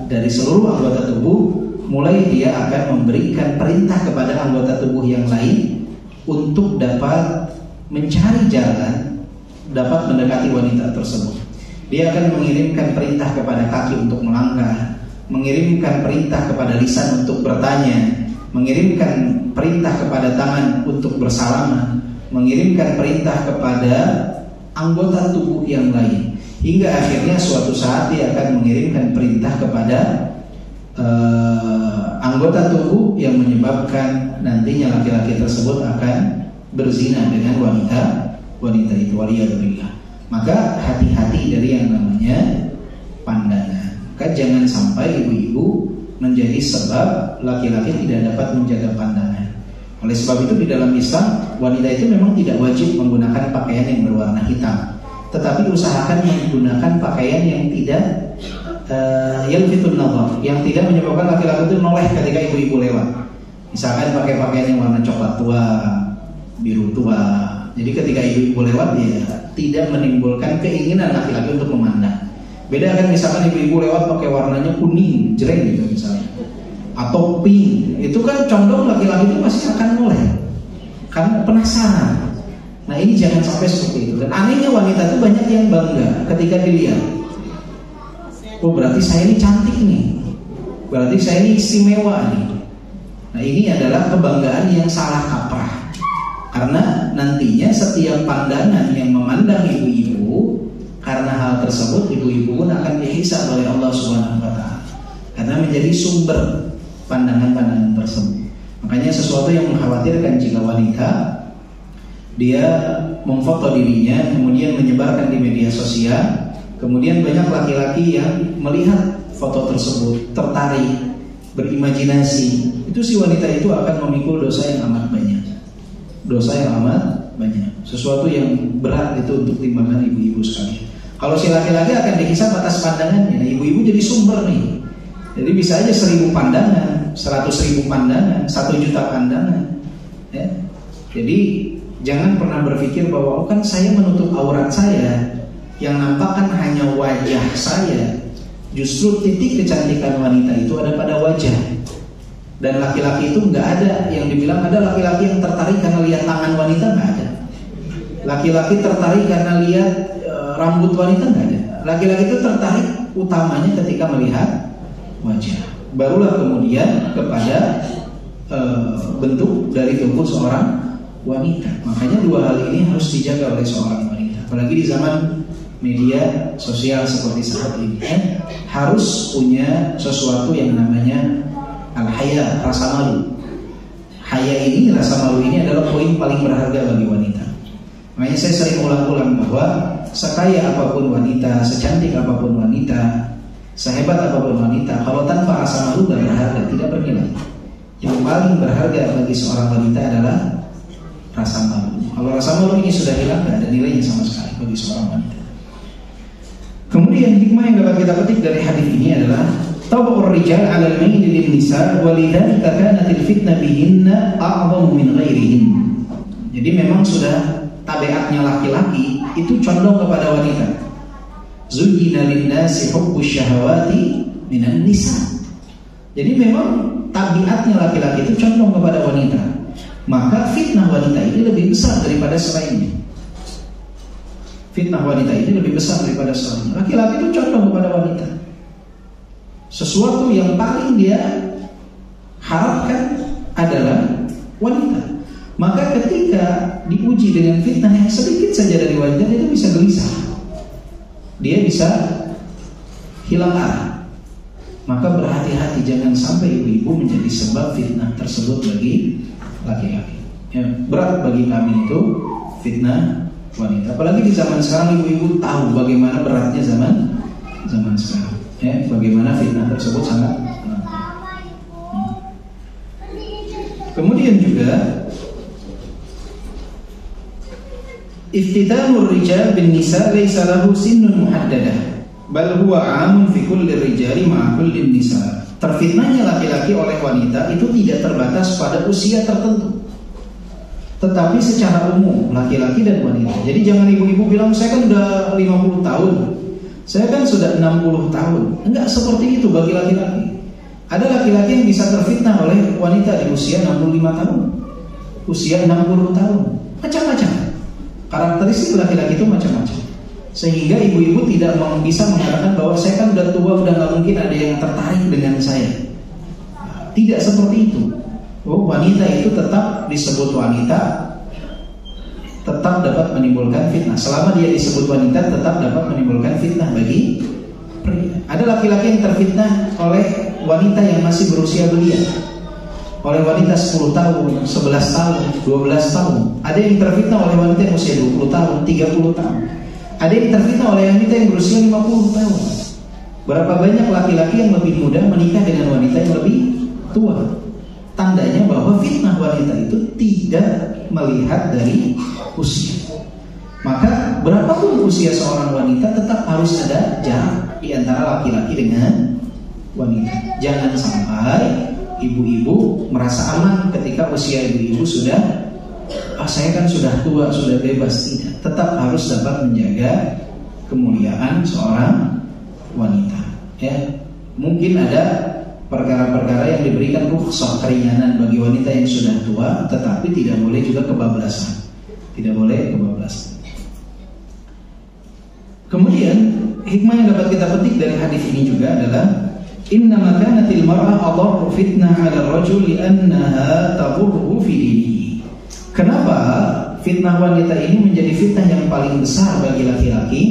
dari seluruh anggota tubuh, mulai dia akan memberikan perintah kepada anggota tubuh yang lain untuk dapat mencari jalan, dapat mendekati wanita tersebut. Dia akan mengirimkan perintah kepada kaki untuk melangkah, mengirimkan perintah kepada lisan untuk bertanya, mengirimkan perintah kepada tangan untuk bersalaman, mengirimkan perintah kepada anggota tubuh yang lain, hingga akhirnya suatu saat dia akan mengirimkan perintah kepada anggota tubuh yang menyebabkan nantinya laki-laki tersebut akan berzina dengan wanita itu, waliyadzubillah. Maka hati-hati dari yang namanya pandangan. Maka jangan sampai ibu-ibu menjadi sebab laki-laki tidak dapat menjaga pandangan. Oleh sebab itu di dalam Islam, wanita itu memang tidak wajib menggunakan pakaian yang berwarna hitam, tetapi usahakan menggunakan pakaian yang tidak yalfitun nazar, yang tidak menyebabkan laki-laki itu noleh ketika ibu-ibu lewat. Misalkan pakai pakaian yang warna coklat tua, biru tua. Jadi ketika ibu-ibu lewat, dia tidak menimbulkan keinginan laki-laki untuk memandang. Beda kan misalkan ibu-ibu lewat pakai warnanya kuning, jreng gitu misalnya, atau pink, itu kan condong laki-laki itu pasti akan noleh, kan penasaran. Nah ini jangan sampai seperti itu. Dan anehnya wanita itu banyak yang bangga ketika dilihat, oh berarti saya ini cantik nih, berarti saya ini istimewa nih. Nah ini adalah kebanggaan yang salah kaprah. Karena nantinya setiap pandangan yang memandang ibu-ibu, karena hal tersebut ibu-ibu pun akan dihisab oleh Allah Subhanahu wa taala. Karena menjadi sumber pandangan-pandangan tersebut. Makanya sesuatu yang mengkhawatirkan jika wanita dia memfoto dirinya kemudian menyebarkan di media sosial, kemudian banyak laki-laki yang melihat foto tersebut, tertarik, berimajinasi. Itu itu si wanita itu akan memikul dosa yang amat banyak. Dosa yang amat banyak. Sesuatu yang berat itu untuk timbangan ibu-ibu sekalian. Kalau si laki-laki akan dihisab atas pandangannya. Nah, ibu-ibu jadi sumber nih. Jadi bisa aja 1000 pandangan, 100.000 pandangan, 1 juta pandangan. Ya. Jadi jangan pernah berpikir bahwa kan saya menutup aurat saya, yang nampak kan hanya wajah saya. Justru titik kecantikan wanita itu ada pada wajah. Dan laki-laki itu nggak ada yang dibilang ada laki-laki yang tertarik karena lihat tangan wanita, nggak ada. Laki-laki tertarik karena lihat rambut wanita, nggak ada. Laki-laki itu tertarik utamanya ketika melihat wajah. Barulah kemudian kepada bentuk dari tubuh seorang wanita. Makanya 2 hal ini harus dijaga oleh seorang wanita. Apalagi di zaman media sosial seperti saat ini, harus punya sesuatu yang namanya al-haya, rasa malu. Haya ini, rasa malu ini adalah poin paling berharga bagi wanita. Makanya saya sering ulang-ulang bahwa sekaya apapun wanita, secantik apapun wanita, sehebat apapun wanita, kalau tanpa rasa malu dan berharga, tidak bernilai. Yang paling berharga bagi seorang wanita adalah rasa malu. Kalau rasa malu ini sudah hilang, tidak ada nilainya sama sekali bagi seorang wanita. Kemudian hikmah yang dapat kita petik dari hadis ini adalah tabur rijal 'ala al-mail lin nisa wa lidzalika kanat al-fitnah bihinna a'zamu min ghairihin. Jadi memang sudah tabiatnya laki-laki itu condong kepada wanita. Zuyyina lin-nasi hubbus syahawati minan nisa. Jadi memang tabiatnya laki-laki itu condong kepada wanita. Maka fitnah wanita ini lebih besar daripada selainnya. Fitnah wanita ini lebih besar daripada selainnya. Laki-laki itu condong kepada wanita. Sesuatu yang paling dia harapkan adalah wanita. Maka ketika diuji dengan fitnah yang sedikit saja dari wanita, itu bisa gelisah. Dia bisa hilang arah. Maka berhati-hati jangan sampai ibu-ibu menjadi sebab fitnah tersebut bagi laki-laki. Ya, berat bagi kami itu fitnah wanita. Apalagi di zaman sekarang ibu-ibu tahu bagaimana beratnya zaman sekarang. Ya, bagaimana fitnah tersebut sangat. Kemudian juga iftitanur rijal bin nisa laysa lahu sinnun muhaddadah bal huwa 'amun fi kulli rijali ma'a kulli nisa. Terfitnahnya laki-laki oleh wanita itu tidak terbatas pada usia tertentu, tetapi secara umum laki-laki dan wanita. Jadi jangan ibu-ibu bilang saya kan udah 50 tahun, saya kan sudah 60 tahun. Enggak seperti itu bagi laki-laki. Ada laki-laki yang bisa terfitnah oleh wanita di usia 65 tahun, usia 60 tahun. Macam-macam. Karakteristik laki-laki itu macam-macam. Sehingga ibu-ibu tidak bisa mengatakan bahwa saya kan udah tua, udah gak mungkin ada yang tertarik dengan saya. Tidak seperti itu. Wanita itu tetap disebut wanita, tetap dapat menimbulkan fitnah. Selama dia disebut wanita, tetap dapat menimbulkan fitnah bagi pria. Ada laki-laki yang terfitnah oleh wanita yang masih berusia belia, oleh wanita 10 tahun, 11 tahun, 12 tahun. Ada yang terfitnah oleh wanita yang usia 20 tahun, 30 tahun. Ada yang terfitnah oleh wanita yang berusia 50 tahun. Berapa banyak laki-laki yang lebih muda menikah dengan wanita yang lebih tua? Tandanya bahwa fitnah wanita itu tidak melihat dari usia. Maka berapapun usia seorang wanita, tetap harus ada jarak di antara laki-laki dengan wanita. Jangan sampai ibu-ibu merasa aman ketika usia ibu-ibu sudah saya kan sudah tua, sudah bebas. Tidak, tetap harus dapat menjaga kemuliaan seorang wanita. Ya, mungkin ada perkara-perkara yang diberikan rukhsah, keringanan bagi wanita yang sudah tua, tetapi tidak boleh juga kebablasan. Tidak boleh kebablasan. Kemudian hikmah yang dapat kita petik dari hadis ini juga adalah innama kanatil mar'ah adharru fitnah 'ala ar-rajul li'annaha tadurru fi dinihi. Kenapa fitnah wanita ini menjadi fitnah yang paling besar bagi laki-laki?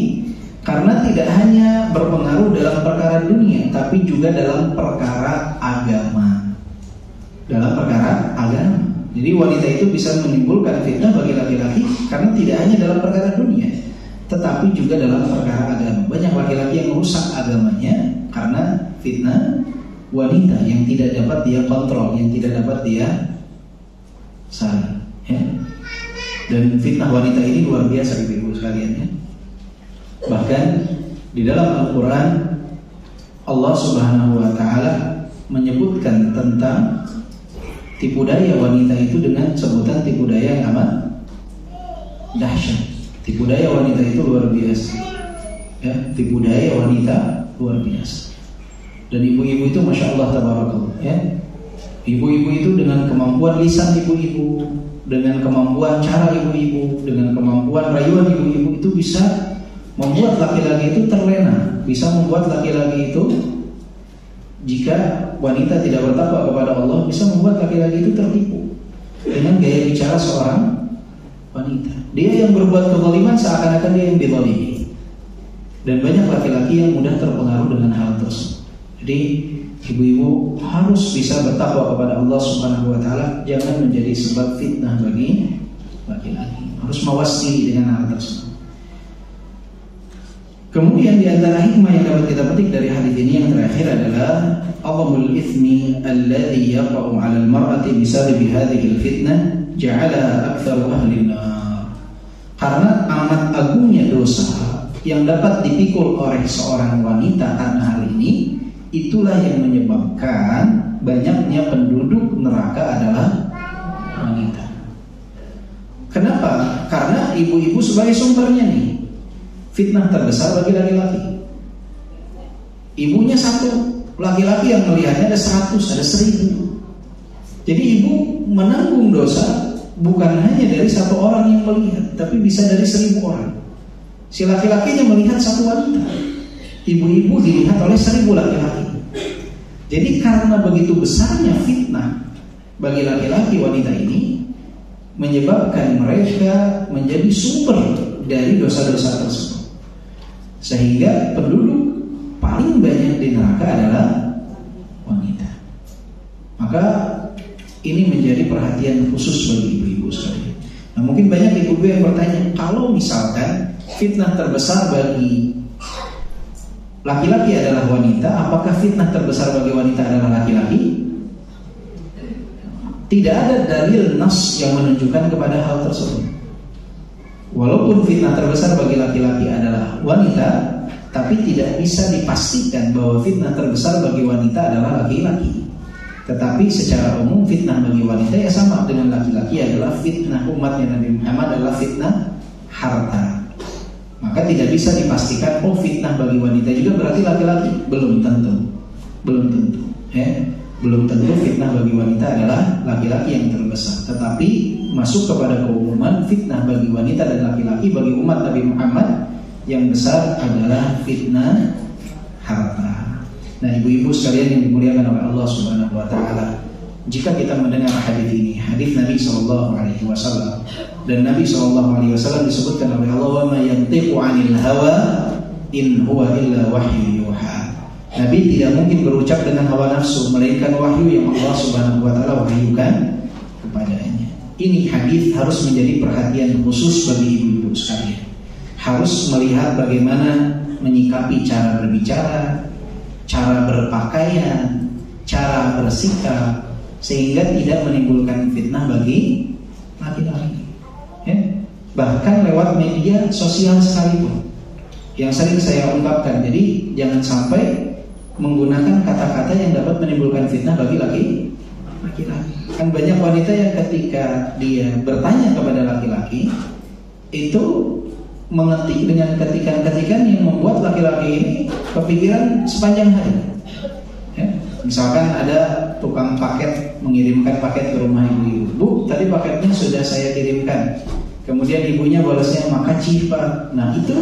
Karena tidak hanya berpengaruh dalam perkara dunia, tapi juga dalam perkara agama. Dalam perkara agama. Jadi wanita itu bisa menimbulkan fitnah bagi laki-laki karena tidak hanya dalam perkara dunia, tetapi juga dalam perkara agama. Banyak laki-laki yang merusak agamanya karena fitnah wanita yang tidak dapat dia kontrol, yang tidak dapat dia saring, ya. Dan fitnah wanita ini luar biasa ibu-ibu sekalian, ya. Bahkan di dalam Al-Quran Allah Subhanahu wa Ta'ala menyebutkan tentang tipu daya wanita itu dengan sebutan tipu daya yang amat dahsyat. Tipu daya wanita itu luar biasa, ya. Tipu daya wanita luar biasa. Dan ibu-ibu itu masya Allah tabarakallah, ya. Ibu-ibu itu dengan kemampuan lisan ibu-ibu, dengan kemampuan cara ibu-ibu, dengan kemampuan rayuan ibu-ibu itu bisa membuat laki-laki itu terlena, bisa membuat laki-laki itu, jika wanita tidak bertakwa kepada Allah, bisa membuat laki-laki itu tertipu dengan gaya bicara seorang wanita. Dia yang berbuat kezaliman seakan-akan dia yang dizalimi. Dan banyak laki-laki yang mudah terpengaruh dengan hal tersebut. Jadi ibu-ibu harus bisa bertakwa kepada Allah Subhanahu wa Ta'ala, jangan menjadi sebab fitnah bagi laki-laki. Harus mawas diri dengan hal tersebut. Kemudian di antara hikmah yang dapat kita petik dari hadis ini yang terakhir adalah Azamul ithmi alladhi yaqa'u 'ala al-mar'ati bisababi hadhihi al-fitnah ja'alaha aktsaru ahli an-nar. Karena amat agungnya dosa yang dapat dipikul oleh seorang wanita karena hal ini, itulah yang menyebabkan banyaknya penduduk neraka adalah wanita. Kenapa? Karena ibu-ibu sebagai sumbernya nih. Fitnah terbesar bagi laki-laki. Ibunya satu, laki-laki yang melihatnya ada 100, ada 1000. Jadi ibu menanggung dosa bukan hanya dari satu orang yang melihat, tapi bisa dari 1000 orang. Si laki-lakinya melihat satu wanita, ibu-ibu dilihat oleh 1000 laki-laki. Jadi karena begitu besarnya fitnah bagi laki-laki wanita ini, menyebabkan mereka menjadi sumber dari dosa-dosa tersebut. Sehingga penduduk paling banyak di neraka adalah wanita. Maka ini menjadi perhatian khusus bagi ibu-ibu sekalian. Nah, mungkin banyak ibu-ibu yang bertanya, kalau misalkan fitnah terbesar bagi laki-laki adalah wanita, apakah fitnah terbesar bagi wanita adalah laki-laki? Tidak ada dalil nas yang menunjukkan kepada hal tersebut. Walaupun fitnah terbesar bagi laki-laki adalah wanita, tapi tidak bisa dipastikan bahwa fitnah terbesar bagi wanita adalah laki-laki. Tetapi secara umum fitnah bagi wanita ya sama dengan laki-laki adalah fitnah umatnya Nabi Muhammad adalah fitnah harta. Maka tidak bisa dipastikan fitnah bagi wanita juga berarti laki-laki. Belum tentu. Belum tentu fitnah bagi wanita adalah laki-laki yang terbesar. Tetapi masuk kepada keumuman fitnah bagi wanita dan laki-laki bagi umat Nabi Muhammad yang besar adalah fitnah harta. Nah, ibu-ibu sekalian yang dimuliakan oleh Allah Subhanahu wa Ta'ala, jika kita mendengar hadis ini, hadis Nabi SAW, dan Nabi SAW disebutkan oleh Allah, wa ma yantiqu 'anil hawa in huwa illa wahyu yuha. Nabi tidak mungkin berucap dengan hawa nafsu, melainkan wahyu yang Allah Subhanahu wa Ta'ala wahyukan kepadanya. Ini hadis harus menjadi perhatian khusus bagi ibu-ibu sekalian. Harus melihat bagaimana menyikapi cara berbicara, cara berpakaian, cara bersikap, sehingga tidak menimbulkan fitnah bagi laki-laki. Bahkan lewat media sosial sekalipun, yang sering saya ungkapkan. Jadi jangan sampai menggunakan kata-kata yang dapat menimbulkan fitnah bagi laki-laki. Kan banyak wanita yang ketika dia bertanya kepada laki-laki itu mengetik dengan ketikan-ketikan yang membuat laki-laki ini kepikiran sepanjang hari. Misalkan ada tukang paket mengirimkan paket ke rumah ibu-ibu. Bu, tadi paketnya sudah saya kirimkan. Kemudian ibunya balasnya makasih Pak. Nah itu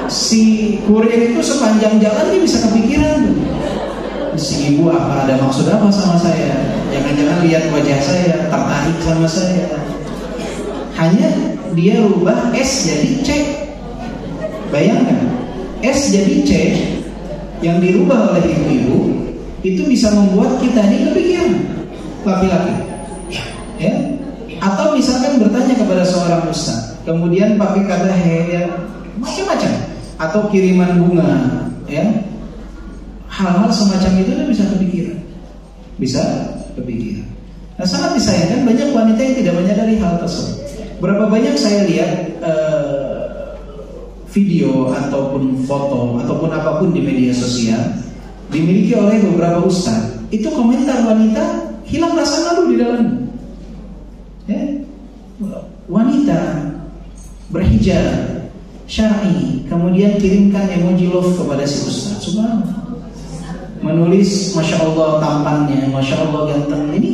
si kurir itu sepanjang jalan dia bisa kepikiran. Si ibu apa ada maksud apa sama saya? Jangan-jangan lihat wajah saya tertarik sama saya. Hanya dia rubah S jadi C. Bayangkan, S jadi C yang dirubah oleh ibu-ibu itu bisa membuat kita ini kepikiran laki-laki. Ya. Atau misalkan bertanya kepada seorang ustaz, kemudian pakai kata macam-macam, atau kiriman bunga, ya. hal-hal semacam itu bisa kepikiran. Bisa kepikiran. Nah, sangat disayangkan banyak wanita yang tidak menyadari hal tersebut. Berapa banyak saya lihat video ataupun foto ataupun apapun di media sosial dimiliki oleh beberapa ustaz, itu komentar wanita hilang rasa malu di dalamnya. Ya? Wanita berhijab syar'i kemudian kirimkan emoji love kepada si ustaz, subhanallah, menulis masya Allah tampannya, masya Allah ganteng. Ini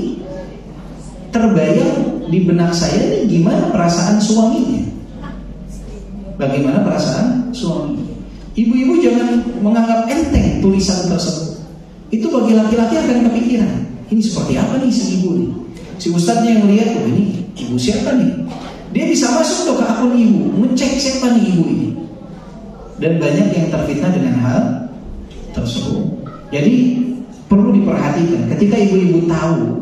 terbayang di benak saya ini gimana perasaan suaminya. Bagaimana perasaan suami? Ibu-ibu jangan menganggap enteng tulisan tersebut. Itu bagi laki-laki akan kepikiran. Ini seperti apa nih si ibu nih? Si ustadznya yang melihat, oh ini ibu siapa nih? Dia bisa masuk tuh ke akun ibu, ngecek siapa nih ibu ini. Dan banyak yang terfitnah dengan hal tersebut. Jadi perlu diperhatikan ketika ibu-ibu tahu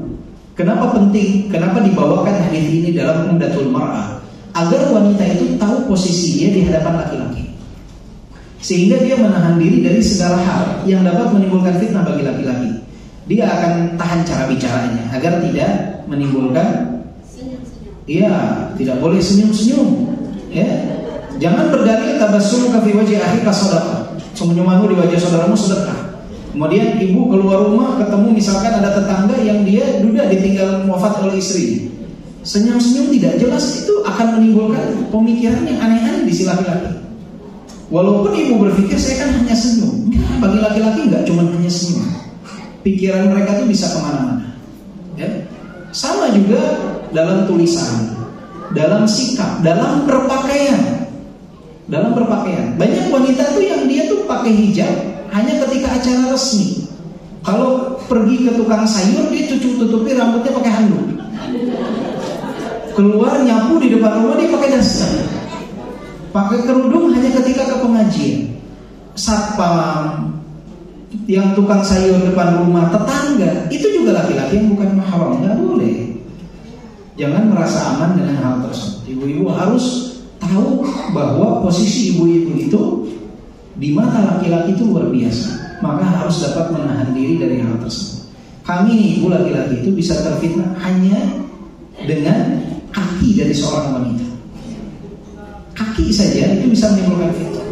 kenapa penting, kenapa dibawakan hadis ini dalam Umdatul Mar'ah, agar wanita itu tahu posisi dia di hadapan laki-laki, sehingga dia menahan diri dari segala hal yang dapat menimbulkan fitnah bagi laki-laki. Dia akan tahan cara bicaranya agar tidak menimbulkan, tidak boleh senyum-senyum, ya. Jangan berdalil tabassum ka fi wajhi akhika sadaqah, senyumanmu di wajah saudaramu sedekah. Kemudian ibu keluar rumah ketemu misalkan ada tetangga yang dia duda ditinggal wafat oleh istri, senyum-senyum tidak jelas, itu akan menimbulkan pemikiran yang aneh-aneh di si laki-laki. Walaupun ibu berpikir saya kan hanya senyum, bagi laki-laki nggak cuma hanya senyum, pikiran mereka tuh bisa kemana-mana. Ya? Sama juga dalam tulisan, dalam sikap, dalam berpakaian. Banyak wanita tuh yang dia tuh pakai hijab hanya ketika acara resmi. Kalau pergi ke tukang sayur dia tutupi rambutnya pakai handuk. Keluar nyapu di depan rumah dia pakai daster. Pakai kerudung hanya ketika ke pengajian. Satpam, yang tukang sayur depan rumah, tetangga, itu juga laki-laki yang bukan mahram, nggak boleh. Jangan merasa aman dengan hal tersebut. Ibu-ibu harus tahu bahwa posisi ibu-ibu itu di mata laki-laki itu luar biasa. Maka harus dapat menahan diri dari hal tersebut. Kami ibu laki-laki itu bisa terfitnah hanya dengan kaki dari seorang wanita. Kaki saja itu bisa menimbulkan fitnah.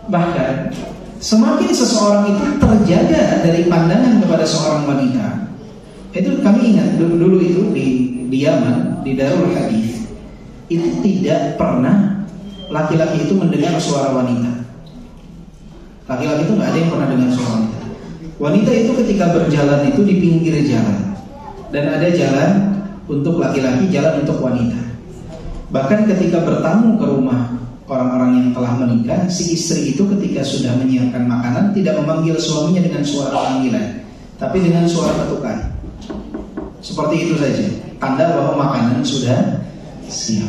Bahkan semakin seseorang itu terjaga dari pandangan kepada seorang wanita. Itu kami ingat dulu itu di Yaman, di Darul Hadis, itu tidak pernah laki-laki itu mendengar suara wanita. Laki-laki itu nggak ada yang pernah dengar suara wanita. Wanita itu ketika berjalan itu di pinggir jalan, dan ada jalan untuk laki-laki, jalan untuk wanita. Bahkan ketika bertamu ke rumah orang-orang yang telah menikah, si istri itu ketika sudah menyiapkan makanan tidak memanggil suaminya dengan suara panggilan, tapi dengan suara ketukan. Seperti itu saja, tanda bahwa makanan sudah siap.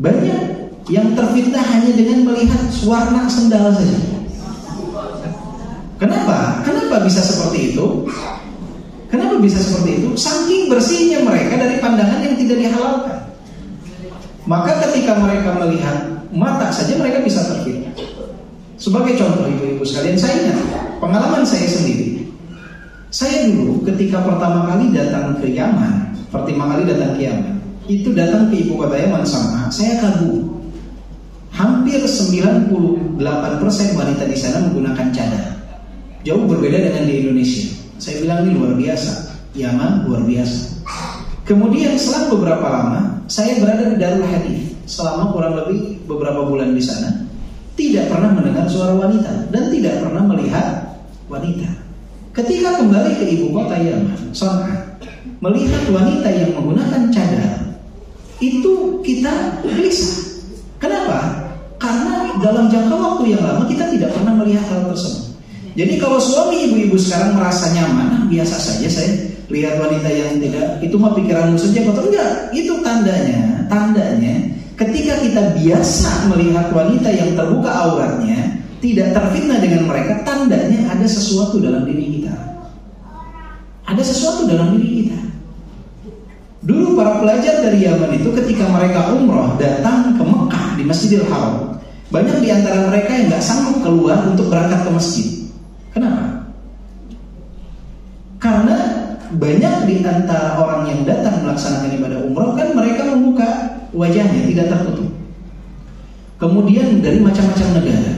Banyak yang terfitnah hanya dengan melihat warna sendal saja. Kenapa bisa seperti itu? Kenapa bisa seperti itu? Saking bersihnya mereka dari pandangan yang tidak dihalalkan. Maka ketika mereka melihat mata saja mereka bisa terfitnah. Sebagai contoh ibu-ibu sekalian, saya ingat pengalaman saya sendiri. Saya dulu ketika pertama kali datang ke Yaman, itu datang ke ibu kota Yaman San'a, saya kagum. Hampir 98% wanita di sana menggunakan cadar. Jauh berbeda dengan di Indonesia. Saya bilang ini luar biasa. Yaman luar biasa. Kemudian selang beberapa lama saya berada di Darul Hadis selama kurang lebih beberapa bulan di sana, tidak pernah mendengar suara wanita dan tidak pernah melihat wanita. Ketika kembali ke ibu kota Yaman, San'a, melihat wanita yang menggunakan cadar, itu kita gelisah. Kenapa? Karena dalam jangka waktu yang lama kita tidak pernah melihat hal tersebut. Jadi kalau suami ibu-ibu sekarang merasa nyaman, biasa saja saya lihat wanita yang tidak, itu mah pikiranmu saja kotor. Enggak, itu tandanya ketika kita biasa melihat wanita yang terbuka auratnya, tidak terfitnah dengan mereka, tandanya ada sesuatu dalam diri kita. Ada sesuatu dalam diri kita. Dulu para pelajar dari Yaman itu ketika mereka umroh datang ke Mekah di Masjidil Haram, banyak di antara mereka yang nggak sanggup keluar untuk berangkat ke masjid. Kenapa? Karena banyak di antara orang yang datang melaksanakan ibadah umroh kan mereka membuka wajahnya tidak tertutup. Kemudian dari macam-macam negara,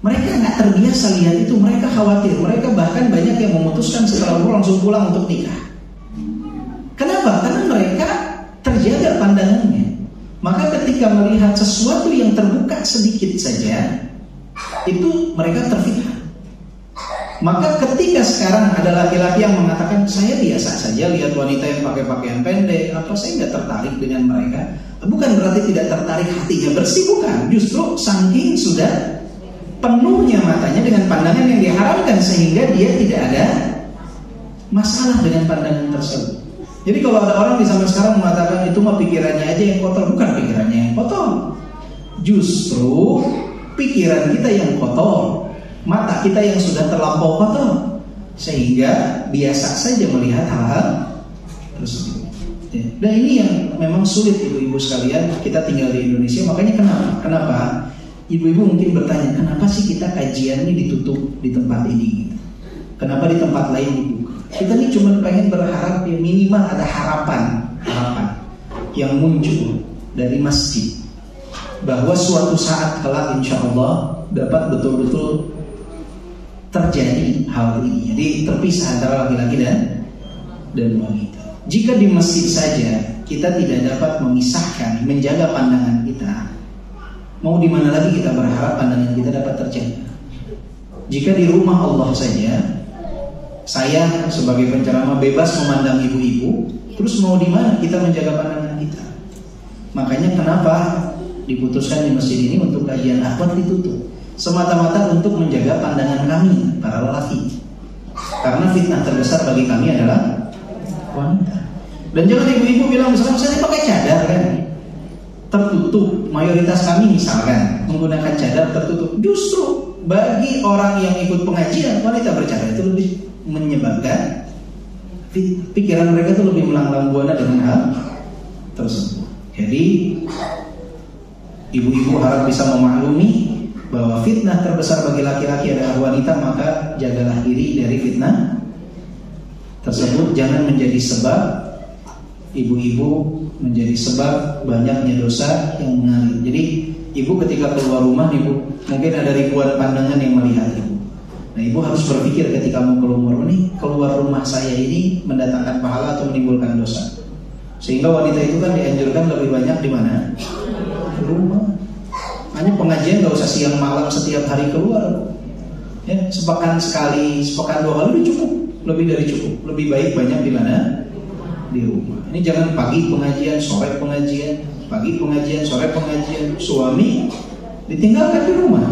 mereka nggak terbiasa lihat itu, mereka khawatir, mereka bahkan banyak yang memutuskan setelah umroh langsung pulang untuk nikah. Kenapa? Karena mereka terjaga pandangannya. Maka ketika melihat sesuatu yang terbuka sedikit saja, itu mereka terfitnah. Maka ketika sekarang ada laki-laki yang mengatakan saya biasa saja lihat wanita yang pakai pakaian pendek, apa saya nggak tertarik dengan mereka? Bukan berarti tidak tertarik hatinya bersih, bukan. Justru saking sudah penuhnya matanya dengan pandangan yang diharamkan sehingga dia tidak ada masalah dengan pandangan tersebut. Jadi kalau ada orang di zaman sekarang mengatakan itu mah pikirannya aja yang kotor, bukan pikirannya yang kotor. Justru pikiran kita yang kotor, mata kita yang sudah terlampau kotor, sehingga biasa saja melihat hal-hal tersebut. Dan ini yang memang sulit ibu-ibu sekalian, kita tinggal di Indonesia. Makanya kenapa ibu-ibu mungkin bertanya, kenapa sih kita kajian ini ditutup di tempat ini? Kenapa di tempat lain dibuka? Kita ini cuma pengen berharap ya minimal ada harapan yang muncul dari masjid, bahwa suatu saat kelak insya Allah dapat betul-betul terjadi hal ini. Jadi terpisah antara laki-laki dan wanita. Jika di masjid saja kita tidak dapat memisahkan, menjaga pandangan kita, mau di mana lagi kita berharap pandangan kita dapat terjaga? Jika di rumah Allah saja, saya sebagai penceramah bebas memandang ibu-ibu, terus mau di mana kita menjaga pandangan kita? Makanya kenapa diputuskan di masjid ini untuk kajian akhwat ditutup, semata-mata untuk menjaga pandangan kami para lelaki. Karena fitnah terbesar bagi kami adalah wanita. Dan jangan ibu-ibu bilang misalkan saya pakai cadar kan, tertutup. Mayoritas kami misalkan menggunakan cadar tertutup. Justru bagi orang yang ikut pengajian, wanita bercadar itu lebih menyebabkan pikiran mereka itu lebih melanglang buana dengan hal tersebut. Jadi ibu-ibu harap bisa memaklumi bahwa fitnah terbesar bagi laki-laki adalah wanita, maka jagalah diri dari fitnah tersebut. Jangan menjadi sebab ibu-ibu menjadi sebab banyaknya dosa yang mengalir. Jadi ibu ketika keluar rumah, ibu mungkin ada ribuan pandangan yang melihat ibu. Nah, ibu harus berpikir ketika mau keluar rumah saya ini mendatangkan pahala atau menimbulkan dosa. Sehingga wanita itu kan dianjurkan lebih banyak di mana? Di rumah. Hanya pengajian gak usah siang malam setiap hari keluar. Ya, sepekan sekali, sepekan 2 kali udah cukup, lebih dari cukup. Lebih baik banyak di mana? Di rumah. Ini jangan pagi pengajian, sore pengajian, pagi pengajian, sore pengajian, suami ditinggalkan di rumah.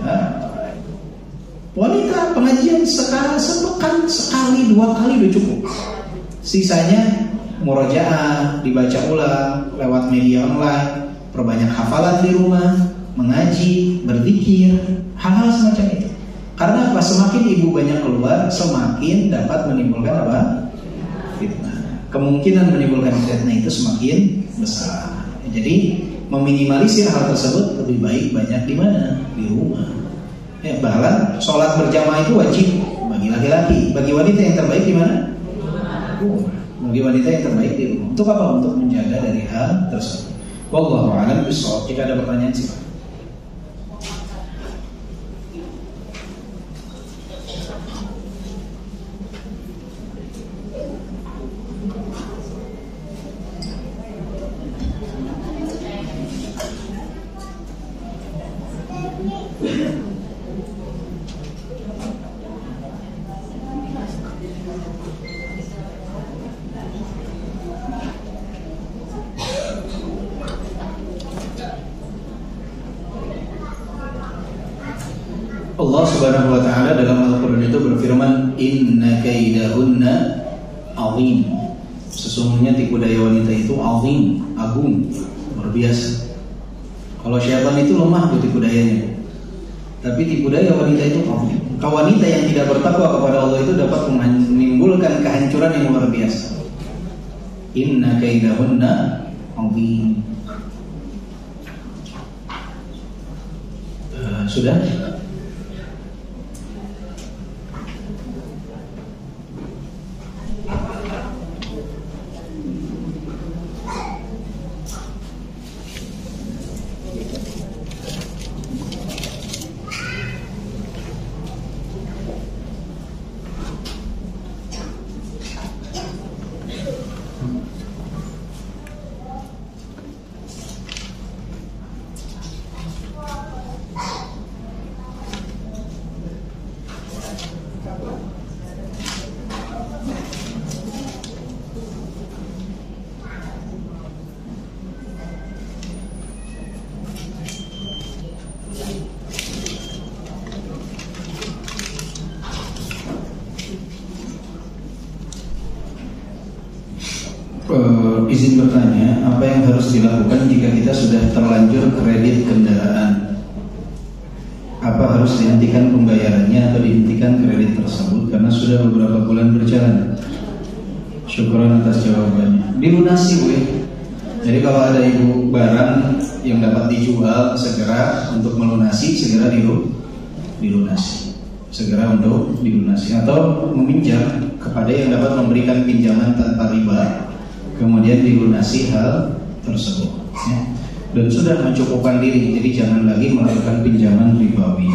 Nah, wanita pengajian sepekan sekali 2 kali udah cukup. Sisanya murojaah, dibaca ulang lewat media online, perbanyak hafalan di rumah, mengaji, berzikir, hal-hal semacam itu. Karena apa? Semakin ibu banyak keluar, semakin dapat menimbulkan apa? Fitnah. Kemungkinan menimbulkan fitnah itu semakin besar. Jadi meminimalisir hal tersebut lebih baik banyak di mana? Di rumah. Ya, bahkan sholat berjamaah itu wajib bagi laki-laki. Bagi wanita yang terbaik di mana? Bagi wanita yang terbaik di rumah. Untuk apa? Untuk menjaga dari hal tersebut. Wallahu a'lam bishawab. Jika ada pertanyaan silakan. Allah Subhanahu wa taala dalam Al-Qur'an itu berfirman, inna kaidahunna azim. Sesungguhnya tipu daya wanita itu azim, agung, luar biasa. Kalau syaitan itu lemah tipu dayanya, tapi tipu daya wanita itu azim. Wanita yang tidak bertakwa kepada Allah itu dapat menimbulkan kehancuran yang luar biasa. Inna kaidahunna azim. Sudah? Izin bertanya, apa yang harus dilakukan jika kita sudah terlanjur kredit kendaraan? Apa harus dihentikan pembayarannya atau dihentikan kredit tersebut karena sudah beberapa bulan berjalan? Syukuran atas jawabannya. Dilunasi, Bu. Jadi kalau ada ibu barang yang dapat dijual, segera untuk melunasi, segera dilunasi. Segera untuk dilunasi atau meminjam kepada yang dapat memberikan pinjaman tanpa riba, kemudian dilunasi hal tersebut, ya. Dan sudah mencukupkan diri, jadi jangan lagi melakukan pinjaman ribawi.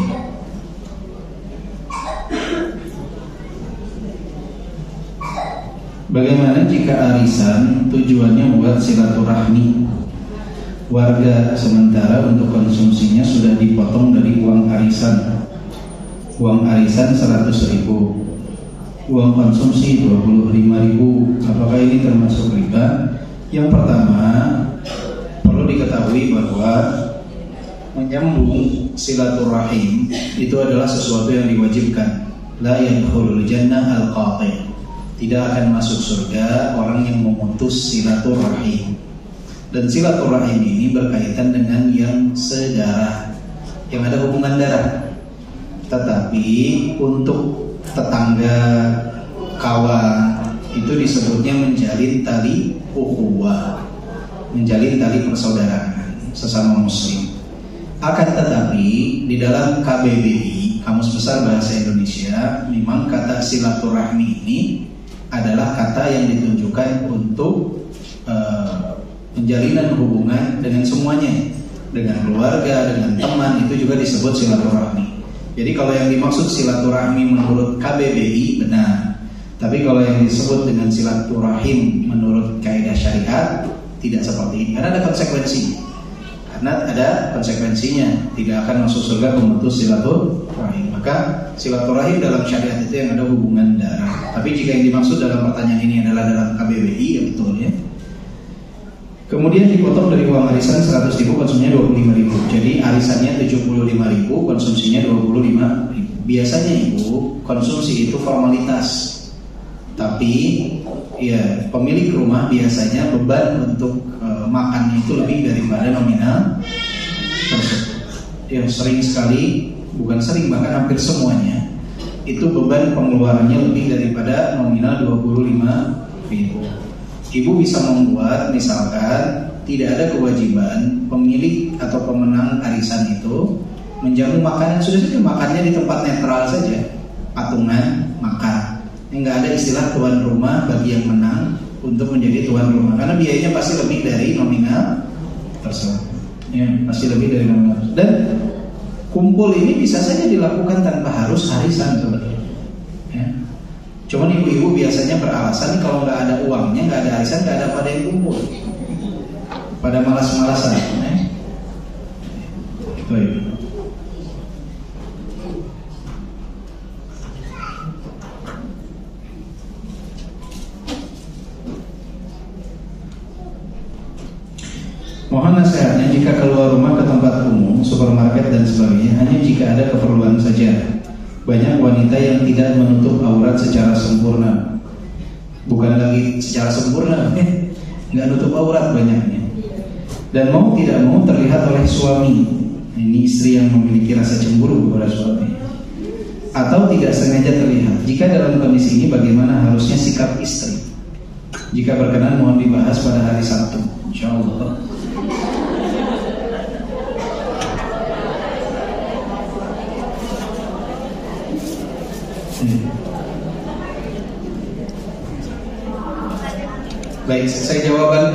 Bagaimana jika arisan tujuannya buat silaturahmi warga, sementara untuk konsumsinya sudah dipotong dari uang arisan? Uang arisan 100.000, uang konsumsi 25.000. Apakah ini termasuk riba? Yang pertama, perlu diketahui bahwa menyambung silaturahim itu adalah sesuatu yang diwajibkan. La yadkhulul jannah al-qati'. Tidak akan masuk surga orang yang memutus silaturahim. Dan silaturahim ini berkaitan dengan yang sedarah, yang ada hubungan darah. Tetapi untuk tetangga, kawan, itu disebutnya menjalin tali ukhuwah, menjalin tali persaudaraan sesama muslim. Akan tetapi di dalam KBBI, Kamus Besar Bahasa Indonesia, memang kata silaturahmi ini adalah kata yang ditunjukkan untuk penjalinan hubungan dengan semuanya, dengan keluarga, dengan teman, itu juga disebut silaturahmi. Jadi kalau yang dimaksud silaturahmi menurut KBBI benar, tapi kalau yang disebut dengan silaturahim menurut kaidah syariat tidak seperti ini. Karena ada konsekuensi. Karena ada konsekuensinya, tidak akan masuk surga pemutus silaturahim. Maka silaturahim dalam syariat itu yang ada hubungan darah. Tapi jika yang dimaksud dalam pertanyaan ini adalah dalam KBBI, ya betul ya. Kemudian dipotong dari uang arisan 100.000, konsumsinya 25.000. Jadi arisannya 75.000, konsumsinya 25.000. Biasanya Ibu, konsumsi itu formalitas. Tapi ya pemilik rumah biasanya beban untuk makannya itu lebih daripada nominal tersebut. Ya sering sekali, bukan sering, bahkan hampir semuanya itu beban pengeluarannya lebih daripada nominal 25.000. Ibu bisa membuat, misalkan tidak ada kewajiban pemilik atau pemenang arisan itu menjamu makanan, sudah saja makannya di tempat netral saja, patungan makan. Nggak ada istilah tuan rumah bagi yang menang untuk menjadi tuan rumah, karena biayanya pasti lebih dari nominal tersebut. Ya, pasti lebih dari nominal. Dan kumpul ini bisa saja dilakukan tanpa harus arisan sebetulnya. Ya. Cuman ibu-ibu biasanya beralasan kalau nggak ada uangnya, nggak ada arisan, nggak ada pada yang kumpul, pada malas-malasan. Itu ya. Mohon nasihatnya jika keluar rumah ke tempat umum, supermarket dan sebagainya, hanya jika ada keperluan saja. Banyak wanita yang tidak menutup aurat secara sempurna. Bukan lagi secara sempurna, nggak nutup aurat banyaknya. Dan mau tidak mau terlihat oleh suami. Ini istri yang memiliki rasa cemburu kepada suami. Atau tidak sengaja terlihat. Jika dalam kondisi ini bagaimana harusnya sikap istri? Jika berkenan mohon dibahas pada hari Sabtu, InsyaAllah. Baik,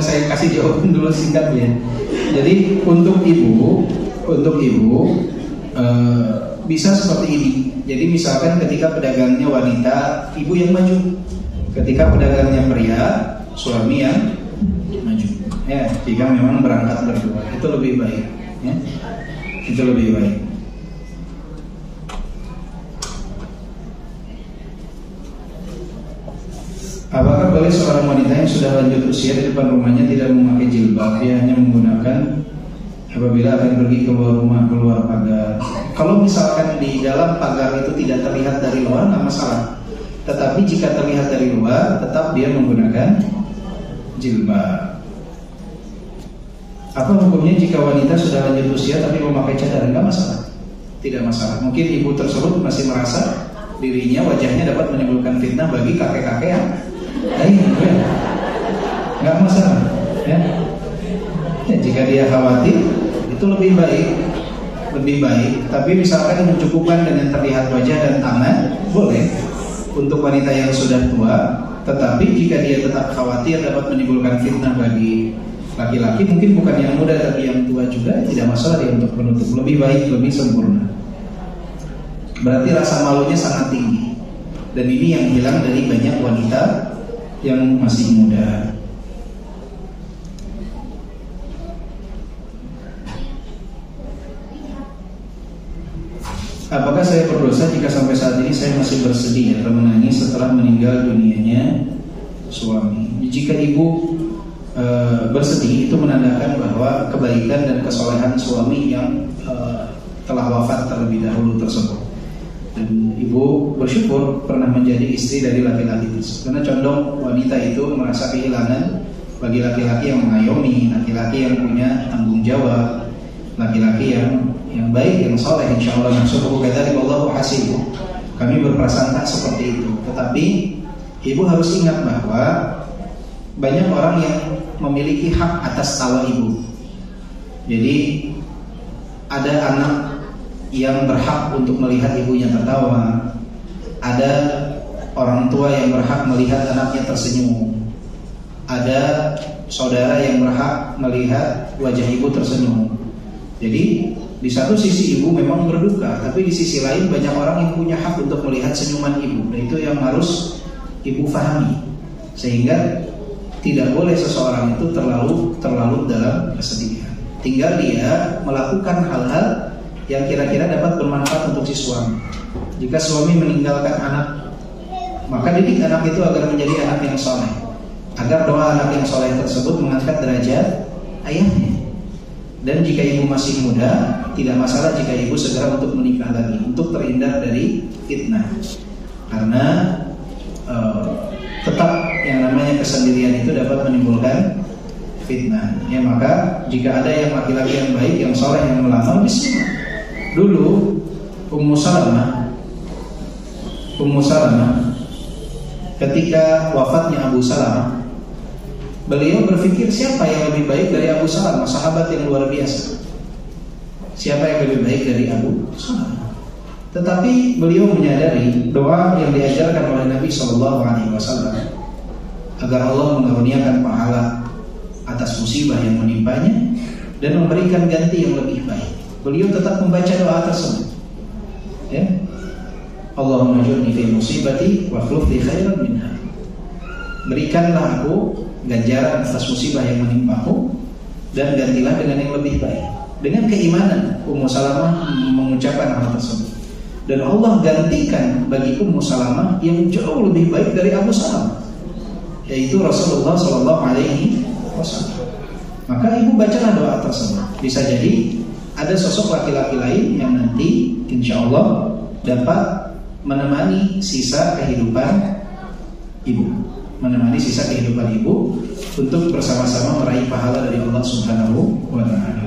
saya kasih jawaban dulu singkat ya. Jadi untuk ibu bisa seperti ini. Jadi misalkan ketika pedagangnya wanita, ibu yang maju. Ketika pedagangnya pria, suami yang maju. Ya, jika memang berangkat berdua, itu lebih baik. Ya, itu lebih baik. Apakah boleh seorang wanita yang sudah lanjut usia di depan rumahnya tidak memakai jilbab? Dia hanya menggunakan apabila akan pergi keluar rumah, keluar pagar. Kalau misalkan di dalam pagar itu tidak terlihat dari luar, nggak masalah. Tetapi jika terlihat dari luar, tetap dia menggunakan jilbab. Apa hukumnya jika wanita sudah lanjut usia tapi memakai cadar? Nggak masalah. Tidak masalah. Mungkin ibu tersebut masih merasa dirinya, wajahnya dapat menimbulkan fitnah bagi kakek-kakek yang lain. Nggak masalah. Ya, jika dia khawatir, itu lebih baik. Tapi misalkan mencukupkan dengan terlihat wajah dan tangan, boleh untuk wanita yang sudah tua. Tetapi jika dia tetap khawatir dapat menimbulkan fitnah bagi laki-laki, mungkin bukan yang muda tapi yang tua juga, tidak masalah dia untuk menutup. Lebih baik, lebih sempurna. Berarti rasa malunya sangat tinggi. Dan ini yang hilang dari banyak wanita yang masih muda. Apakah saya berdosa jika sampai saat ini saya masih bersedih atau menangis setelah meninggal dunianya suami? Jika ibu bersedih, itu menandakan bahwa kebaikan dan kesolehan suami yang telah wafat terlebih dahulu tersebut. Dan ibu bersyukur pernah menjadi istri dari laki-laki itu. Karena condong wanita itu merasa kehilangan bagi laki-laki yang mengayomi, laki-laki yang punya tanggung jawab, laki-laki yang baik, yang soleh. Insya Allah nafsuhu kadzalik wallahu hasibuh. Kami berprasangka seperti itu. Tetapi ibu harus ingat bahwa banyak orang yang memiliki hak atas tawa ibu. Jadi ada anak yang berhak untuk melihat ibunya tertawa. Ada orang tua yang berhak melihat anaknya tersenyum. Ada saudara yang berhak melihat wajah ibu tersenyum. Jadi di satu sisi ibu memang berduka, tapi di sisi lain banyak orang yang punya hak untuk melihat senyuman ibu. Dan itu yang harus ibu pahami. Sehingga tidak boleh seseorang itu terlalu dalam kesedihan. Tinggal dia melakukan hal-hal yang kira-kira dapat bermanfaat untuk si suami. Jika suami meninggalkan anak, maka didik anak itu agar menjadi anak yang soleh, agar doa anak yang soleh tersebut mengangkat derajat ayahnya. Dan jika ibu masih muda, tidak masalah jika ibu segera untuk menikah lagi, untuk terhindar dari fitnah. Karena tetap yang namanya kesendirian itu dapat menimbulkan fitnah. Ya, maka jika ada yang laki-laki yang baik, yang soleh, yang melamar, bismillah. Dulu Ummu Salamah ketika wafatnya Abu Salamah, beliau berpikir siapa yang lebih baik dari Abu Salamah, sahabat yang luar biasa. Siapa yang lebih baik dari Abu Salamah? Tetapi beliau menyadari doa yang diajarkan oleh Nabi SAW agar Allah mengaruniakan pahala atas musibah yang menimpanya dan memberikan ganti yang lebih baik. Beliau tetap membaca doa tersebut. Ya, Allahumma jurni fi musibati wa akhlif li khairan minha. Berikanlah aku ganjaran atas musibah yang menimpaku dan gantilah dengan yang lebih baik. Dengan keimanan Ummu Salamah mengucapkan hal tersebut, dan Allah gantikan bagi Ummu Salamah yang jauh lebih baik dari Abu Salamah, yaitu Rasulullah SAW. Maka ibu bacalah doa tersebut. Bisa jadi ada sosok laki-laki lain yang nanti insya Allah dapat menemani sisa kehidupan ibu, untuk bersama-sama meraih pahala dari Allah Subhanahu wa Ta'ala.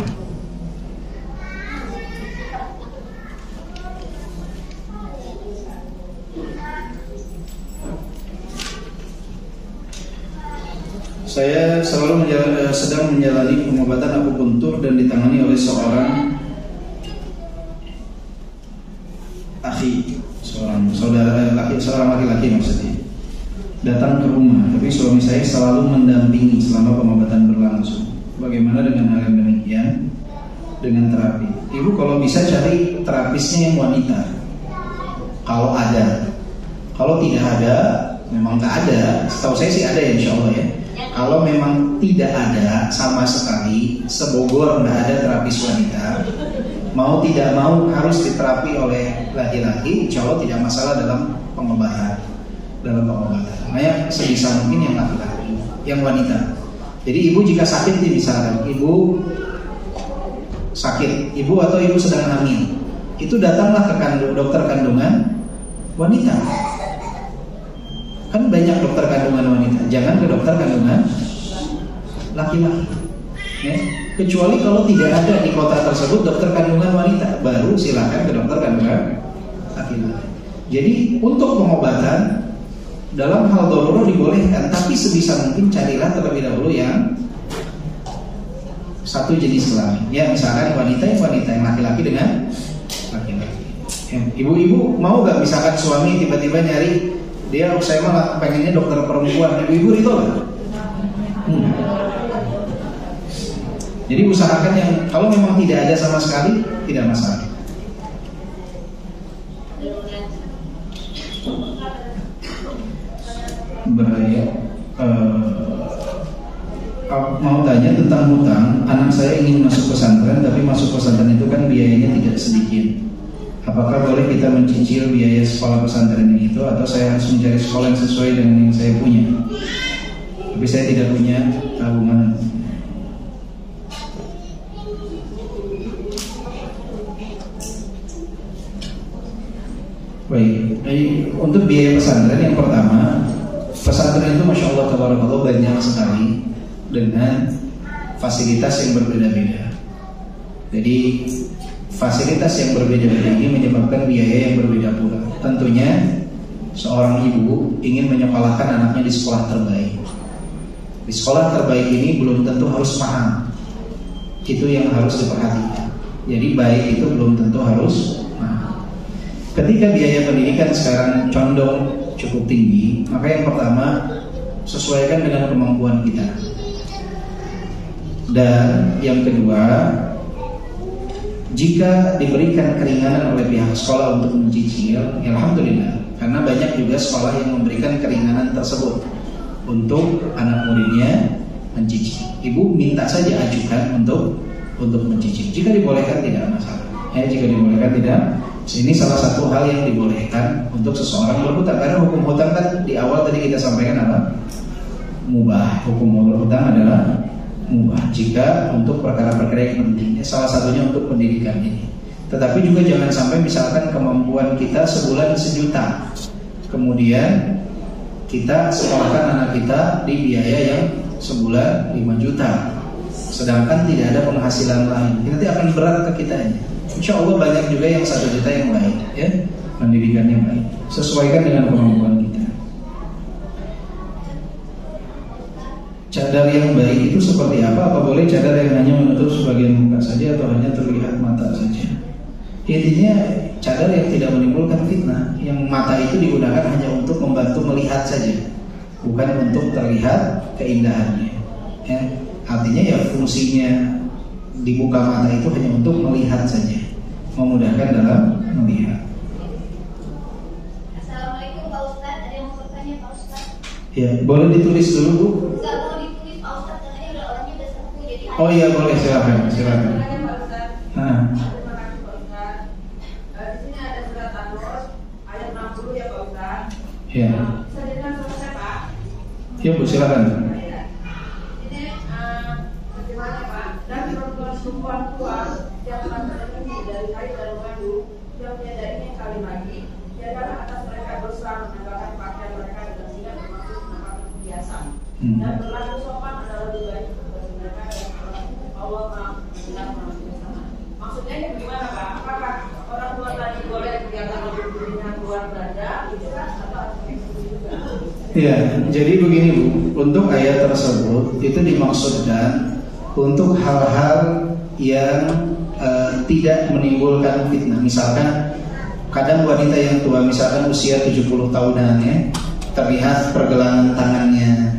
Saya selalu sedang menjalani pengobatan akupuntur dan ditangani oleh seorang akhi, seorang laki-laki maksudnya, datang ke rumah, tapi suami saya selalu mendampingi selama pengobatan berlangsung. Bagaimana dengan hal yang demikian? Dengan terapi, ibu kalau bisa cari terapisnya yang wanita, kalau ada. Kalau tidak ada, memang tak ada. Setahu saya sih ada ya, insya Allah ya. Kalau memang tidak ada sama sekali, sebogor nggak ada terapis wanita, mau tidak mau harus diterapi oleh laki-laki, insya Allah tidak masalah dalam pengobatan. Makanya sebisa mungkin yang laki-laki, yang wanita. Jadi ibu jika sakit nih, misalkan ibu sakit, ibu atau ibu sedang hamil, itu datanglah ke dokter kandungan wanita. Kan banyak dokter kandungan wanita, jangan ke dokter kandungan laki-laki ya. Kecuali kalau tidak ada di kota tersebut dokter kandungan wanita, baru silakan ke dokter kandungan laki-laki. Jadi untuk pengobatan dalam hal darurat dibolehkan, tapi sebisa mungkin carilah terlebih dahulu yang satu jenis kelamin ya, misalkan wanita yang laki-laki dengan laki-laki ya. Ibu-ibu mau gak misalkan suami tiba-tiba nyari, dia saya malah pengennya dokter perempuan, ibu-ibu itu lah. Jadi usahakan yang kalau memang tidak ada sama sekali, tidak masalah. Bahaya. Mau tanya tentang hutang. Anak saya ingin masuk pesantren, tapi masuk pesantren itu kan biayanya tidak sedikit. Apakah boleh kita mencicil biaya sekolah pesantren itu, atau saya harus mencari sekolah yang sesuai dengan yang saya punya? Tapi saya tidak punya tabungan. Baik, untuk biaya pesantren yang pertama, pesantren itu masya Allah tabarakallah banyak sekali dengan fasilitas yang berbeda-beda. Jadi fasilitas yang berbeda-beda ini menyebabkan biaya yang berbeda pula. Tentunya seorang ibu ingin menyekolahkan anaknya di sekolah terbaik. Di sekolah terbaik ini belum tentu harus mahal. Itu yang harus diperhatikan. Jadi baik itu belum tentu harus mahal. Ketika biaya pendidikan sekarang condong cukup tinggi, maka yang pertama sesuaikan dengan kemampuan kita. Dan yang kedua, jika diberikan keringanan oleh pihak sekolah untuk mencicil, ya alhamdulillah. Karena banyak juga sekolah yang memberikan keringanan tersebut untuk anak muridnya mencicil. Ibu minta saja ajukan untuk mencicil. Jika dibolehkan tidak masalah. Jika dibolehkan tidak. Ini salah satu hal yang dibolehkan untuk seseorang berhutang. Karena hukum hutang kan di awal tadi kita sampaikan apa? Mubah. Hukum hutang adalah mubah jika untuk perkara-perkara yang penting. Salah satunya untuk pendidikan ini. Tetapi juga jangan sampai misalkan kemampuan kita sebulan 1 juta, kemudian kita sekolahkan anak kita di biaya yang sebulan 5 juta, sedangkan tidak ada penghasilan lain. Nanti akan berat ke kita ini. Insya Allah banyak juga yang 1 juta yang baik ya, pendidikannya baik. Sesuaikan dengan kemampuan kita. Cadar yang baik itu seperti apa? Apa boleh cadar yang hanya menutup sebagian muka saja atau hanya terlihat mata saja? Intinya cadar yang tidak menimbulkan fitnah, yang mata itu digunakan hanya untuk membantu melihat saja, bukan untuk terlihat keindahannya ya. Artinya ya fungsinya di muka mata itu hanya untuk melihat saja, memudahkan dalam melihat. Assalamualaikum Pak Ustadz, ada yang mau bertanya Pak Ustadz? Ya, boleh ditulis dulu Bu. Enggak mau ditulis Pak Ustadz, karena orangnya udah sepuh jadi. Oh iya boleh, silakan. Pak Ustadz. Nah. Terima kasih Pak Ustadz. Di sini ada surat An-Nur ayat 60 ya Pak Ustadz. Ya. Bisa dengar suara saya Pak? Ya Bu, silakan. Ini bagaimana Pak? Dan perempuan tua yang akan terjadi dari haid dan mengandung yang menyadarinya kali lagi, tiadalah atas mereka dosa menambahkan pakaian mereka dengan sehingga termasuk menambahkan kebiasaan. Dan berlaku sopan adalah lebih baik bagi mereka dan Allah Maha Mengampuni. Maksudnya ini gimana Pak? Apakah orang tua tadi boleh kegiatan dengan luar belanja gitu kan? Atau juga? Ya, jadi begini Bu, untuk ayat tersebut itu dimaksudkan untuk hal-hal yang tidak menimbulkan fitnah. Misalkan Kadang wanita yang tua, misalkan usia 70 tahunan ya, terlihat pergelangan tangannya,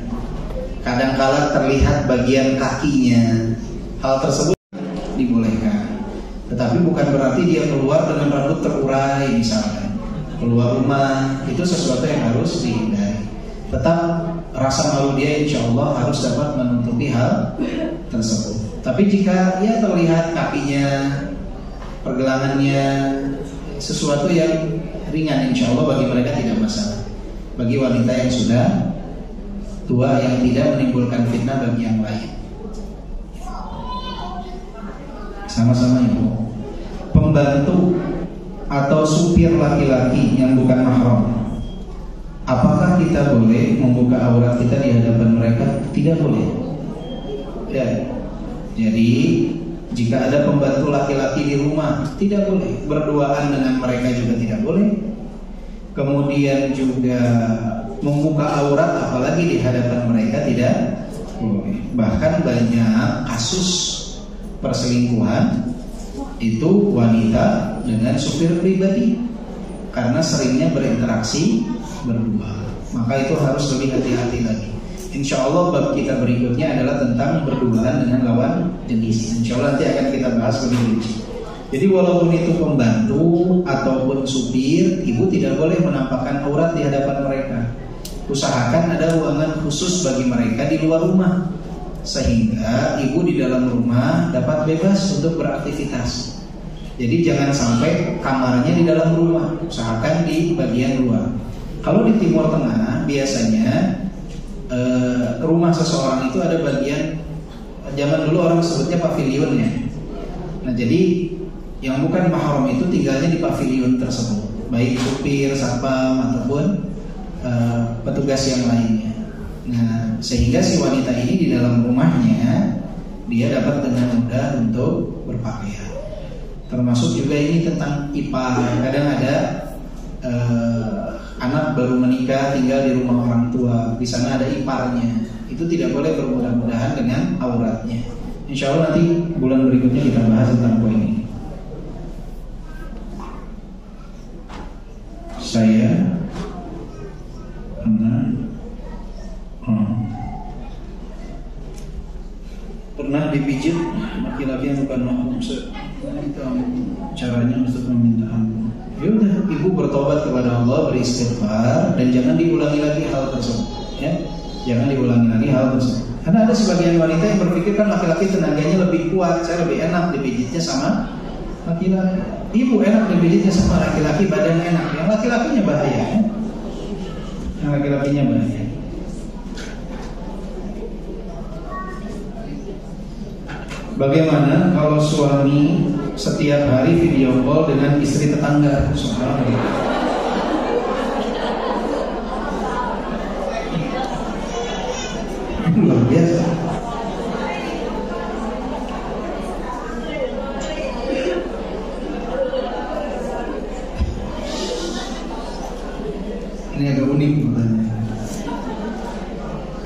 kadang-kala terlihat bagian kakinya. Hal tersebut dibolehkan, tetapi bukan berarti dia keluar dengan rambut terurai misalkan. Keluar rumah itu sesuatu yang harus dihindari. Tetap rasa malu dia insya Allah harus dapat menutupi hal tersebut. Tapi jika ia terlihat kakinya, pergelangannya, sesuatu yang ringan, insya Allah bagi mereka tidak masalah. Bagi wanita yang sudah tua yang tidak menimbulkan fitnah bagi yang lain. Sama-sama ibu. Pembantu atau supir laki-laki yang bukan mahram, apakah kita boleh membuka aurat kita di hadapan mereka? Tidak boleh. Ya. Jadi jika ada pembantu laki-laki di rumah, tidak boleh. Berduaan dengan mereka juga tidak boleh. Kemudian juga membuka aurat apalagi di hadapan mereka tidak boleh. Bahkan banyak kasus perselingkuhan itu wanita dengan supir pribadi karena seringnya berinteraksi berdua. Maka itu harus lebih hati-hati lagi. Insya Allah bab kita berikutnya adalah tentang berduaan dengan lawan jenis. Insya Allah nanti akan kita bahas lebih rinci. Jadi walaupun itu pembantu ataupun supir, ibu tidak boleh menampakkan aurat di hadapan mereka. Usahakan ada ruangan khusus bagi mereka di luar rumah, sehingga ibu di dalam rumah dapat bebas untuk beraktivitas. Jadi jangan sampai kamarnya di dalam rumah, usahakan di bagian luar. Kalau di Timur Tengah biasanya rumah seseorang itu ada bagian, zaman dulu orang sebutnya pavilion ya. Nah jadi yang bukan mahram itu tinggalnya di pavilion tersebut, baik supir, satpam ataupun petugas yang lainnya. Nah sehingga si wanita ini di dalam rumahnya dia dapat dengan mudah untuk berpakaian. Termasuk juga ini tentang ipar. Kadang ada anak baru menikah tinggal di rumah orang tua, di sana ada iparnya. Itu tidak boleh bermudah-mudahan dengan auratnya. Insya Allah nanti bulan berikutnya kita bahas tentang poin ini. Saya pernah dipijit laki-laki yang bukan mahram. Caranya untuk meminta ampun. Ya udah, ibu bertobat kepada Allah, beristighfar, dan jangan diulangi lagi hal tersebut. Ya, jangan diulangi lagi hal tersebut. Karena ada sebagian wanita yang berpikir kan laki-laki tenaganya lebih kuat, saya lebih enak dipijitnya sama laki-laki. Ibu enak dipijitnya sama laki-laki, badan enak. Yang laki-lakinya bahaya. Ya? Yang laki-lakinya bahaya. Bagaimana kalau suami setiap hari video call dengan istri tetangga? Subhanallah. Luar biasa. Ini agak unik pertanyaannya.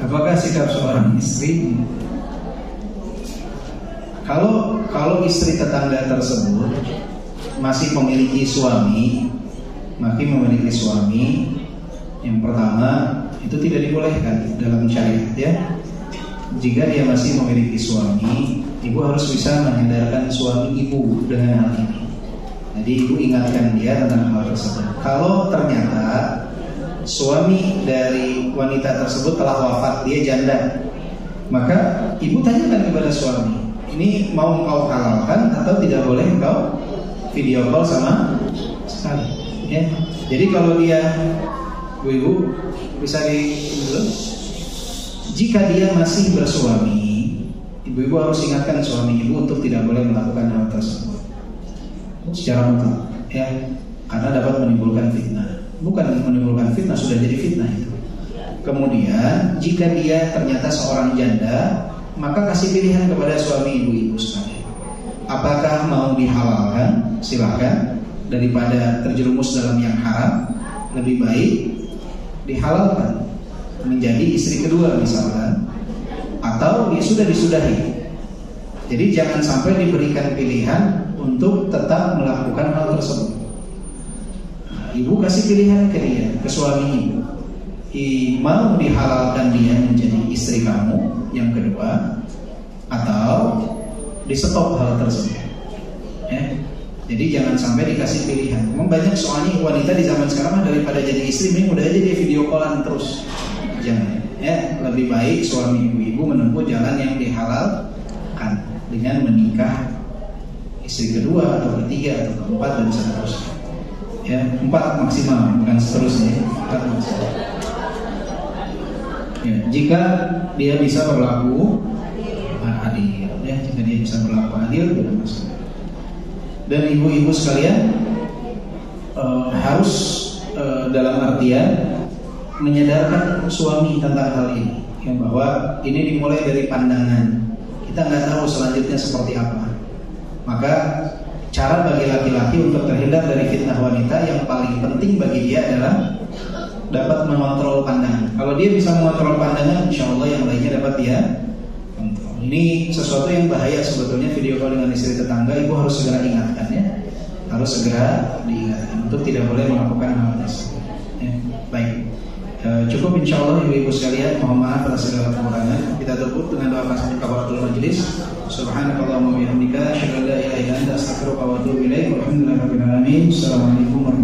Apakah sikap seorang istri? Kalau istri tetangga tersebut masih memiliki suami, yang pertama itu tidak dibolehkan dalam syariat ya. Jika dia masih memiliki suami, ibu harus bisa menyadarkan suami ibu dengan hal ini. Jadi ibu ingatkan dia tentang hal tersebut. Kalau ternyata suami dari wanita tersebut telah wafat, dia janda, maka ibu tanyakan kepada suami, ini mau engkau halalkan atau tidak boleh engkau video call sama sekali ya. Jadi kalau dia, ibu bisa jika dia masih bersuami, ibu-ibu harus ingatkan suami ibu untuk tidak boleh melakukan hal tersebut secara mutlak ya, karena dapat menimbulkan fitnah. Bukan menimbulkan fitnah, sudah jadi fitnah itu. Kemudian jika dia ternyata seorang janda, maka kasih pilihan kepada suami ibu-ibu sekalian. Apakah mau dihalalkan? Silakan. Daripada terjerumus dalam yang haram, lebih baik dihalalkan, menjadi istri kedua misalkan, atau dia sudah disudahi. Jadi jangan sampai diberikan pilihan untuk tetap melakukan hal tersebut. ibu kasih pilihan ke dia, ke suami ibu. Mau dihalalkan dia menjadi istri kamu yang kedua, atau di stop hal tersebut. Ya. Jadi jangan sampai dikasih pilihan. Memang banyak soalnya wanita di zaman sekarang daripada jadi istri, mending udah aja dia video callan terus. Jangan. Ya, lebih baik suami ibu-ibu menempuh jalan yang dihalalkan dengan menikah istri kedua atau ketiga atau keempat dan seterusnya. Ya, 4 maksimal, bukan seterusnya. 4 maksimal. Ya, jika dia bisa berlaku adil, ya, jika dia bisa berlaku adil, tidak masalah. Dan ibu-ibu sekalian harus dalam artian menyadarkan suami tentang hal ini, yang bahwa ini dimulai dari pandangan. Kita nggak tahu selanjutnya seperti apa. Maka cara bagi laki-laki untuk terhindar dari fitnah wanita yang paling penting bagi dia adalah dapat mengontrol pandangan. Kalau dia bisa mengontrol pandangan, insya Allah yang lainnya dapat dia kontrol. Ini sesuatu yang bahaya sebetulnya, video call dengan istri tetangga. Ibu harus segera ingatkan ya, harus segera diingatkan untuk tidak boleh melakukan hal tersebut. Ya, baik. Cukup insya Allah ibu-ibu sekalian. Mohon maaf atas segala kekurangan. Kita tutup dengan doa kafaratul majelis. Subhanakallahumma wa bihamdika, asyhadu an la ilaha illa anta, astaghfiruka wa atubu ilaik. Walhamdulillahirabbil alamin. Assalamualaikum warahmatullahi wabarakatuh.